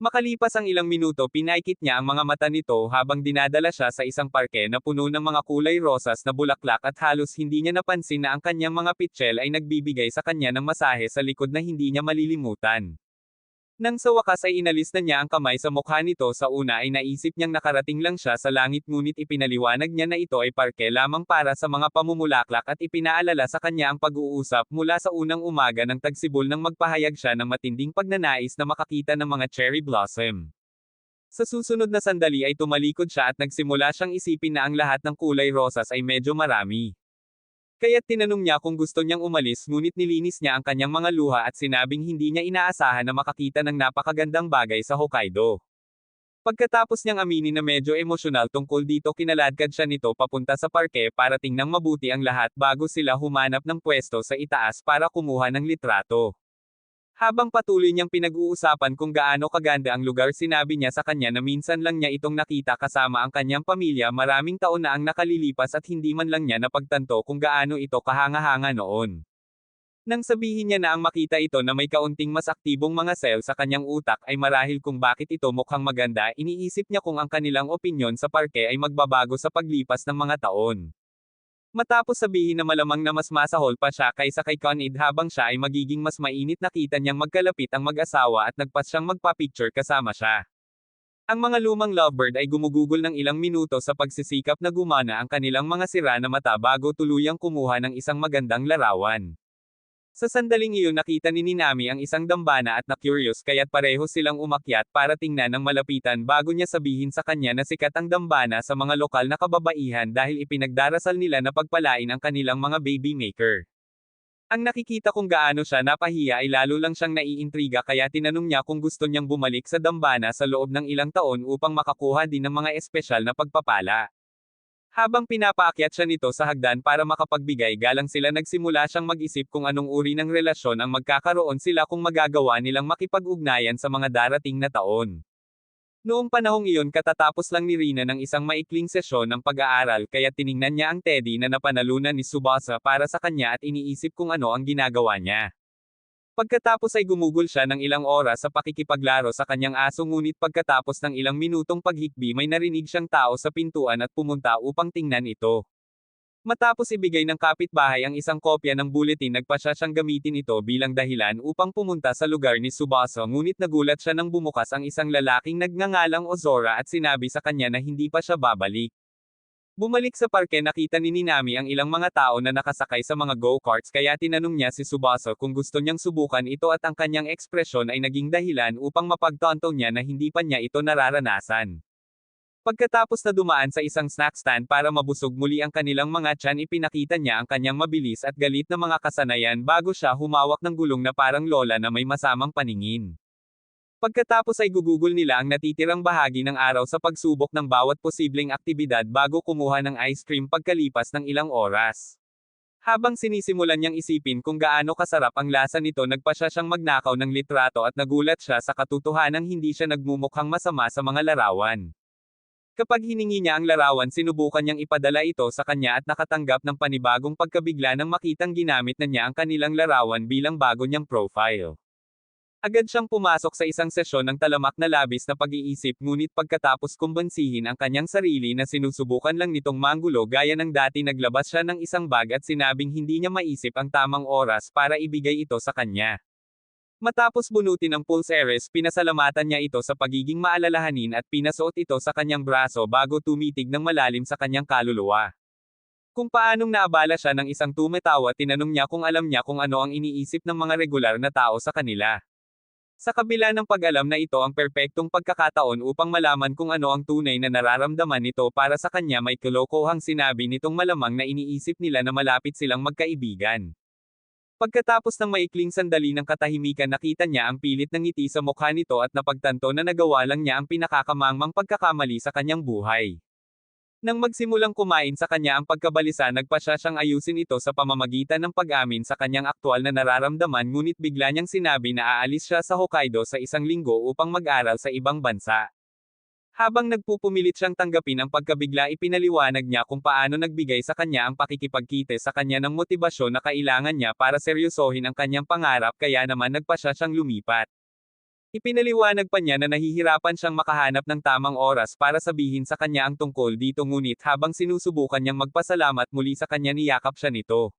Makalipas ang ilang minuto pinaikit niya ang mga mata nito habang dinadala siya sa isang parke na puno ng mga kulay rosas na bulaklak at halos hindi niya napansin na ang kanyang mga pitchel ay nagbibigay sa kanya ng masahe sa likod na hindi niya malilimutan. Nang sa wakas ay inalis na niya ang kamay sa mukha nito sa una ay naisip niyang nakarating lang siya sa langit ngunit ipinaliwanag niya na ito ay parke lamang para sa mga pamumulaklak at ipinaalala sa kanya ang pag-uusap mula sa unang umaga ng tagsibol nang magpahayag siya ng matinding pagnanais na makakita ng mga cherry blossom. Sa susunod na sandali ay tumalikod siya at nagsimula siyang isipin na ang lahat ng kulay rosas ay medyo marami. Kaya't tinanong niya kung gusto niyang umalis ngunit nilinis niya ang kanyang mga luha at sinabing hindi niya inaasahan na makakita ng napakagandang bagay sa Hokkaido. Pagkatapos niyang aminin na medyo emosyonal tungkol dito kinaladkad siya nito papunta sa parke para tingnang mabuti ang lahat bago sila humanap ng pwesto sa itaas para kumuha ng litrato. Habang patuloy niyang pinag-uusapan kung gaano kaganda ang lugar sinabi niya sa kanya na minsan lang niya itong nakita kasama ang kanyang pamilya maraming taon na ang nakalilipas at hindi man lang niya napagtanto kung gaano ito kahanga-hanga noon. Nang sabihin niya na ang makita ito na may kaunting mas aktibong mga cell sa kanyang utak ay marahil kung bakit ito mukhang maganda iniisip niya kung ang kanilang opinyon sa parke ay magbabago sa paglipas ng mga taon. Matapos sabihin na malamang na mas masahol pa siya kaysa kay Conid habang siya ay magiging mas mainit nakita niyang magkalapit ang mag-asawa at nagpas siyang magpa-picture kasama siya. Ang mga lumang lovebird ay gumugugol ng ilang minuto sa pagsisikap na gumana ang kanilang mga sira na mata bago tuluyang kumuha ng isang magandang larawan. Sa sandaling iyon nakita ni Ninami ang isang dambana at na-curious kaya't pareho silang umakyat para tingnan ng malapitan bago niya sabihin sa kanya na sikat ang dambana sa mga lokal na kababaihan dahil ipinagdarasal nila na pagpalain ang kanilang mga baby maker. Ang nakikita kung gaano siya napahiya ay lalo lang siyang naiintriga kaya tinanong niya kung gusto niyang bumalik sa dambana sa loob ng ilang taon upang makakuha din ng mga espesyal na pagpapala. Habang pinapaakyat siya nito sa hagdan para makapagbigay galang sila nagsimula siyang mag-isip kung anong uri ng relasyon ang magkakaroon sila kung magagawa nilang makipag-ugnayan sa mga darating na taon. Noong panahong iyon katatapos lang ni Rina ng isang maikling sesyon ng pag-aaral kaya tiningnan niya ang teddy na napanalunan ni Tsubasa para sa kanya at iniisip kung ano ang ginagawa niya. Pagkatapos ay gumugol siya ng ilang oras sa pakikipaglaro sa kanyang aso ngunit pagkatapos ng ilang minutong paghikbi may narinig siyang tao sa pintuan at pumunta upang tingnan ito. Matapos ibigay ng kapitbahay ang isang kopya ng bulletin nagpasya siyang gamitin ito bilang dahilan upang pumunta sa lugar ni Tsubasa ngunit nagulat siya nang bumukas ang isang lalaking nagngangalang Ozora at sinabi sa kanya na hindi pa siya babalik. Bumalik sa parke nakita ni Ninami ang ilang mga tao na nakasakay sa mga go-karts kaya tinanong niya si Tsubasa kung gusto niyang subukan ito at ang kanyang ekspresyon ay naging dahilan upang mapagtanto niya na hindi pa niya ito nararanasan. Pagkatapos na dumaan sa isang snack stand para mabusog muli ang kanilang mga tiyan ipinakita niya ang kanyang mabilis at galit na mga kasanayan bago siya humawak ng gulong na parang lola na may masamang paningin. Pagkatapos ay gugugol nila ang natitirang bahagi ng araw sa pagsubok ng bawat posibleng aktibidad bago kumuha ng ice cream pagkalipas ng ilang oras. Habang sinisimulan niyang isipin kung gaano kasarap ang lasa nito nagpasya siyang magnakaw ng litrato at nagulat siya sa katotohanang hindi siya nagmumukhang masama sa mga larawan. Kapag hiningi niya ang larawan sinubukan niyang ipadala ito sa kanya at nakatanggap ng panibagong pagkabigla nang makitang ginamit na niya ang kanilang larawan bilang bago niyang profile. Agad siyang pumasok sa isang sesyon ng talamak na labis na pag-iisip ngunit pagkatapos kumbansihin ang kanyang sarili na sinusubukan lang nitong manggulo gaya ng dati naglabas siya ng isang bag at sinabing hindi niya maisip ang tamang oras para ibigay ito sa kanya. Matapos bunutin ang pulseres pinasalamatan niya ito sa pagiging maalalahanin at pinasuot ito sa kanyang braso bago tumitig ng malalim sa kanyang kaluluwa. Kung paanong naabala siya ng isang tumatawa tinanong niya kung alam niya kung ano ang iniisip ng mga regular na tao sa kanila. Sa kabila ng pag-alam na ito ang perpektong pagkakataon upang malaman kung ano ang tunay na nararamdaman nito para sa kanya may kalokohang sinabi nitong malamang na iniisip nila na malapit silang magkaibigan. Pagkatapos ng maikling sandali ng katahimikan nakita niya ang pilit ng ngiti sa mukha nito at napagtanto na nagawa lang niya ang pinakakamangmang pagkakamali sa kanyang buhay. Nang magsimulang kumain sa kanya ang pagkabalisa nagpasya siyang ayusin ito sa pamamagitan ng pag-amin sa kanyang aktwal na nararamdaman ngunit bigla niyang sinabi na aalis siya sa Hokkaido sa isang linggo upang mag-aral sa ibang bansa. Habang nagpupumilit siyang tanggapin ang pagkabigla ipinaliwanag niya kung paano nagbigay sa kanya ang pakikipagkite sa kanya ng motibasyon na kailangan niya para seryosohin ang kanyang pangarap kaya naman nagpasya siyang lumipat. Ipinaliwanag pa niya na nahihirapan siyang makahanap ng tamang oras para sabihin sa kanya ang tungkol dito ngunit habang sinusubukan niyang magpasalamat muli sa kanya niyakap siya nito.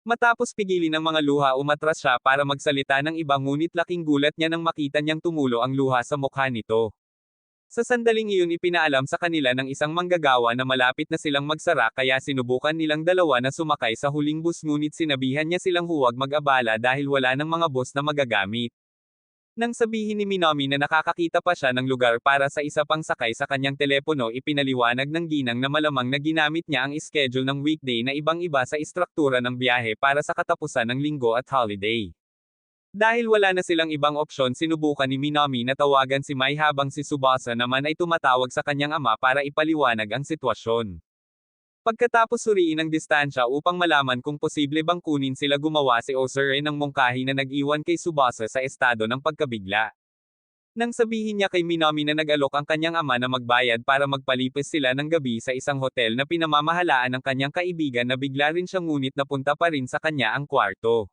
Matapos pigilin ng mga luha umatras siya para magsalita ng iba ngunit laking gulat niya nang makita niyang tumulo ang luha sa mukha nito. Sa sandaling iyon ipinaalam sa kanila ng isang manggagawa na malapit na silang magsara kaya sinubukan nilang dalawa na sumakay sa huling bus ngunit sinabihan niya silang huwag mag-abala dahil wala ng mga bus na magagamit. Nang sabihin ni Minami na nakakakita pa siya ng lugar para sa isa pang sakay sa kanyang telepono ipinaliwanag ng ginang na malamang na ginamit niya ang schedule ng weekday na ibang-iba sa istruktura ng biyahe para sa katapusan ng linggo at holiday. Dahil wala na silang ibang opsyon sinubukan ni Minami na tawagan si Mai habang si Tsubasa naman ay tumatawag sa kanyang ama para ipaliwanag ang sitwasyon. Pagkatapos suriin ang distansya upang malaman kung posible bang kunin sila gumawa si Ozora ng mungkahi na nag-iwan kay Tsubasa sa estado ng pagkabigla. Nang sabihin niya kay Minami na nag-alok ang kanyang ama na magbayad para magpalipis sila ng gabi sa isang hotel na pinamamahalaan ng kanyang kaibigan na bigla rin siya ngunit napunta pa rin sa kanya ang kwarto.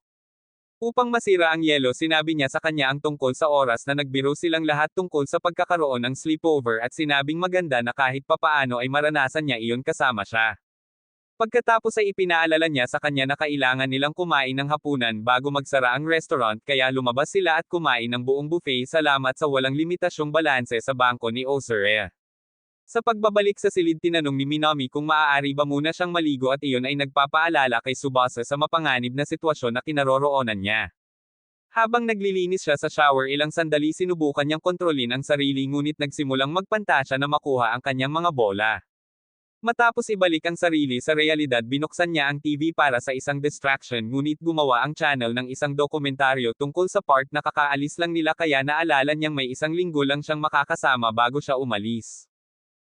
Upang masira ang yelo sinabi niya sa kanya ang tungkol sa oras na nagbiro silang lahat tungkol sa pagkakaroon ng sleepover at sinabing maganda na kahit papaano ay maranasan niya iyon kasama siya. Pagkatapos ay ipinaalala niya sa kanya na kailangan nilang kumain ng hapunan bago magsara ang restaurant kaya lumabas sila at kumain ng buong buffet salamat sa walang limitasyong balanse sa bangko ni Ozure. Sa pagbabalik sa silid tinanong ni Minami kung maaari ba muna siyang maligo at iyon ay nagpapaalala kay Tsubasa sa mapanganib na sitwasyon na kinaroroonan niya. Habang naglilinis siya sa shower ilang sandali sinubukan niyang kontrolin ang sarili ngunit nagsimulang magpantasya na makuha ang kanyang mga bola. Matapos ibalik ang sarili sa realidad binuksan niya ang TV para sa isang distraction ngunit gumawa ang channel ng isang dokumentaryo tungkol sa park na kakaalis lang nila kaya naalala niyang may isang linggo lang siyang makakasama bago siya umalis.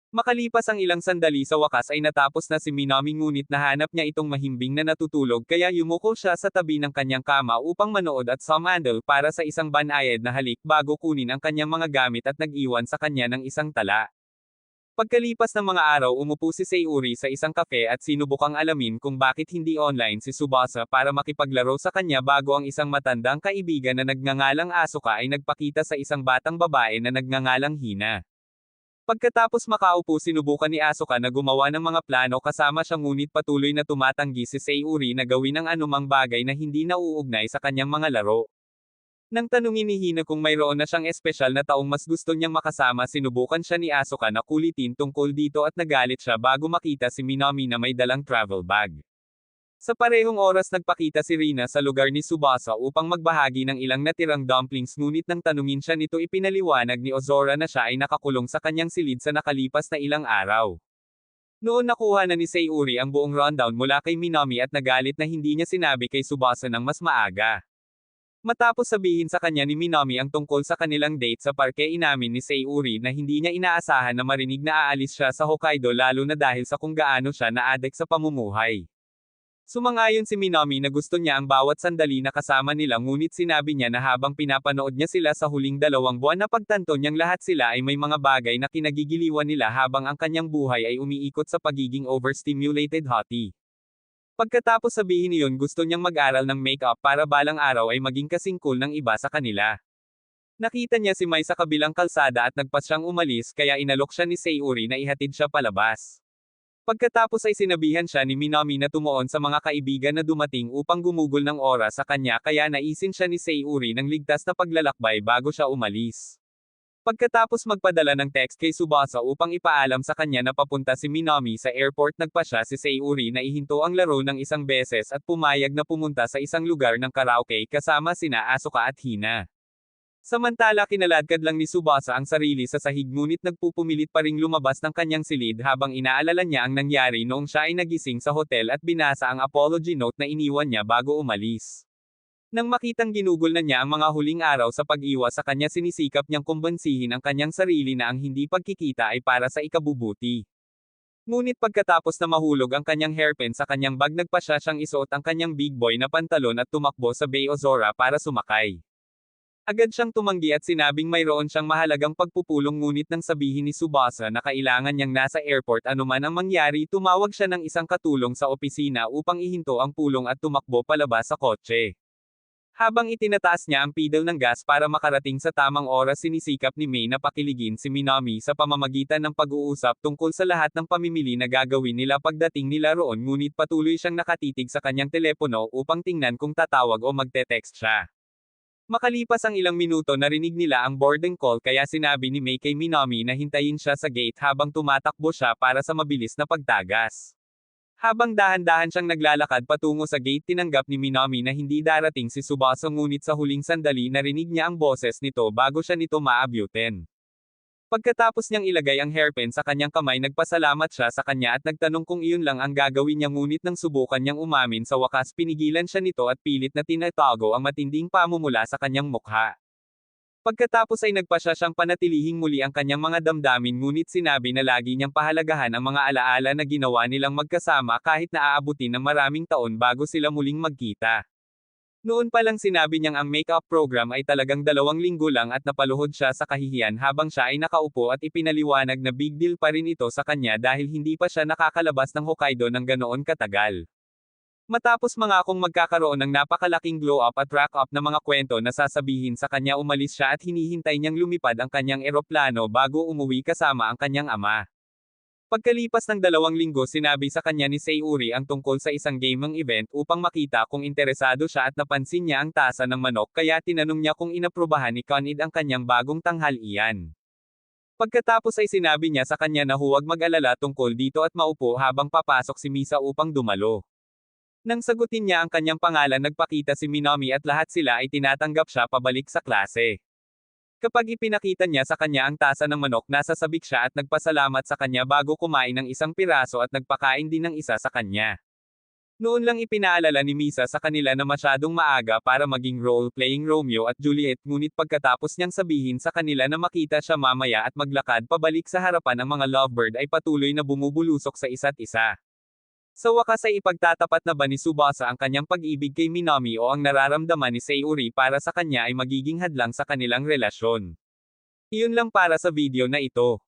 Makalipas ang ilang sandali sa wakas ay natapos na si Minami ngunit nahanap niya itong mahimbing na natutulog kaya yumuko siya sa tabi ng kanyang kama upang manood at sumandal para sa isang banayad na halik bago kunin ang kanyang mga gamit at nag-iwan sa kanya ng isang tala. Pagkalipas ng mga araw umupo si Sayuri sa isang kafe at sinubukang alamin kung bakit hindi online si Tsubasa para makipaglaro sa kanya bago ang isang matandang kaibigan na nagngangalang Asuka ay nagpakita sa isang batang babae na nagngangalang Hina. Pagkatapos makaupo sinubukan ni Asuka na gumawa ng mga plano kasama siya ngunit patuloy na tumatanggi si Sayuri na gawin ang anumang bagay na hindi nauugnay sa kanyang mga laro. Nang tanungin ni Hina kung mayroon na siyang espesyal na taong mas gusto niyang makasama sinubukan siya ni Asuka na kulitin tungkol dito at nagalit siya bago makita si Minami na may dalang travel bag. Sa parehong oras nagpakita si Rina sa lugar ni Tsubasa upang magbahagi ng ilang natirang dumplings ngunit nang tanungin siya nito ipinaliwanag ni Ozora na siya ay nakakulong sa kanyang silid sa nakalipas na ilang araw. Noon nakuha na ni Sayuri ang buong rundown mula kay Minami at nagalit na hindi niya sinabi kay Tsubasa ng mas maaga. Matapos sabihin sa kanya ni Minami ang tungkol sa kanilang date sa parke inamin ni Sayuri na hindi niya inaasahan na marinig na aalis siya sa Hokkaido lalo na dahil sa kung gaano siya na-addict sa pamumuhay. Sumang-ayon si Minami na gusto niya ang bawat sandali na kasama nila ngunit sinabi niya na habang pinapanood niya sila sa huling 2 buwan na pagtanto niyang lahat sila ay may mga bagay na kinagigiliwan nila habang ang kanyang buhay ay umiikot sa pagiging overstimulated hottie. Pagkatapos sabihin niyon gusto niyang mag-aral ng makeup para balang araw ay maging kasing cool ng iba sa kanila. Nakita niya si Mai sa kabilang kalsada at nagpas siyang umalis kaya inalok siya ni Sayuri na ihatid siya palabas. Pagkatapos ay sinabihan siya ni Minami na tumuon sa mga kaibigan na dumating upang gumugol ng oras sa kanya kaya naisin siya ni Sayuri ng ligtas na paglalakbay bago siya umalis. Pagkatapos magpadala ng text kay Tsubasa upang ipaalam sa kanya na papunta si Minami sa airport nagpa siya si Sayuri na ihinto ang laro ng isang beses at pumayag na pumunta sa isang lugar ng karaoke kasama sina Asuka at Hina. Samantala kinaladkad lang ni Tsubasa ang sarili sa sahig ngunit nagpupumilit pa ring lumabas ng kanyang silid habang inaalala niya ang nangyari noong siya ay nagising sa hotel at binasa ang apology note na iniwan niya bago umalis. Nang makitang ginugol na niya ang mga huling araw sa pag-iwas sa kanya sinisikap niyang kumbansihin ang kanyang sarili na ang hindi pagkikita ay para sa ikabubuti. Ngunit pagkatapos na mahulog ang kanyang hairpin sa kanyang bag nagpa siya siyang isuot ang kanyang big boy na pantalon at tumakbo sa Bay Ozora para sumakay. Agad siyang tumanggi at sinabing mayroon siyang mahalagang pagpupulong ngunit nang sabihin ni Tsubasa na kailangan niyang nasa airport anuman ang mangyari tumawag siya ng isang katulong sa opisina upang ihinto ang pulong at tumakbo palabas sa kotse. Habang itinataas niya ang pedal ng gas para makarating sa tamang oras sinisikap ni May na pakiligin si Minami sa pamamagitan ng pag-uusap tungkol sa lahat ng pamimili na gagawin nila pagdating nila roon ngunit patuloy siyang nakatitig sa kanyang telepono upang tingnan kung tatawag o magte-text siya. Makalipas ang ilang minuto narinig nila ang boarding call kaya sinabi ni May kay Minami na hintayin siya sa gate habang tumatakbo siya para sa mabilis na pagtagas. Habang dahan-dahan siyang naglalakad patungo sa gate tinanggap ni Minami na hindi darating si Tsubasa ngunit sa huling sandali narinig niya ang boses nito bago siya nito maabutin. Pagkatapos niyang ilagay ang hairpin sa kanyang kamay nagpasalamat siya sa kanya at nagtanong kung iyon lang ang gagawin niya ngunit nang subukan niyang umamin sa wakas pinigilan siya nito at pilit na tinatago ang matinding pamumula sa kanyang mukha. Pagkatapos ay nagpa siya siyang panatilihing muli ang kanyang mga damdamin ngunit sinabi na lagi niyang pahalagahan ang mga alaala na ginawa nilang magkasama kahit na aabutin ng maraming taon bago sila muling magkita. Noon pa lang sinabi niyang ang make-up program ay talagang 2 linggo lang at napaluhod siya sa kahihiyan habang siya ay nakaupo at ipinaliwanag na big deal pa rin ito sa kanya dahil hindi pa siya nakakalabas ng Hokkaido ng ganoon katagal. Matapos mangakong magkakaroon ng napakalaking glow-up at rack-up na mga kwento na sasabihin sa kanya umalis siya at hinihintay niyang lumipad ang kanyang eroplano bago umuwi kasama ang kanyang ama. Pagkalipas ng 2 linggo sinabi sa kanya ni Sayuri ang tungkol sa isang gaming event upang makita kung interesado siya at napansin niya ang tasa ng manok kaya tinanong niya kung inaprubahan ni Conid ang kanyang bagong tanghalian. Pagkatapos ay sinabi niya sa kanya na huwag mag-alala tungkol dito at maupo habang papasok si Misa upang dumalo. Nang sagutin niya ang kanyang pangalan nagpakita si Minami at lahat sila ay tinatanggap siya pabalik sa klase. Kapag ipinakita niya sa kanya ang tasa ng manok nasasabik siya at nagpasalamat sa kanya bago kumain ng isang piraso at nagpakain din ng isa sa kanya. Noon lang ipinaalala ni Misa sa kanila na masyadong maaga para maging role-playing Romeo at Juliet ngunit pagkatapos niyang sabihin sa kanila na makita siya mamaya at maglakad pabalik sa harapan ng mga lovebird ay patuloy na bumubulusok sa isa't isa. Sa wakas ay ipagtatapat na ba ni Tsubasa ang kanyang pag-ibig kay Minami o ang nararamdaman ni Sayuri para sa kanya ay magiging hadlang sa kanilang relasyon? Iyon lang para sa video na ito.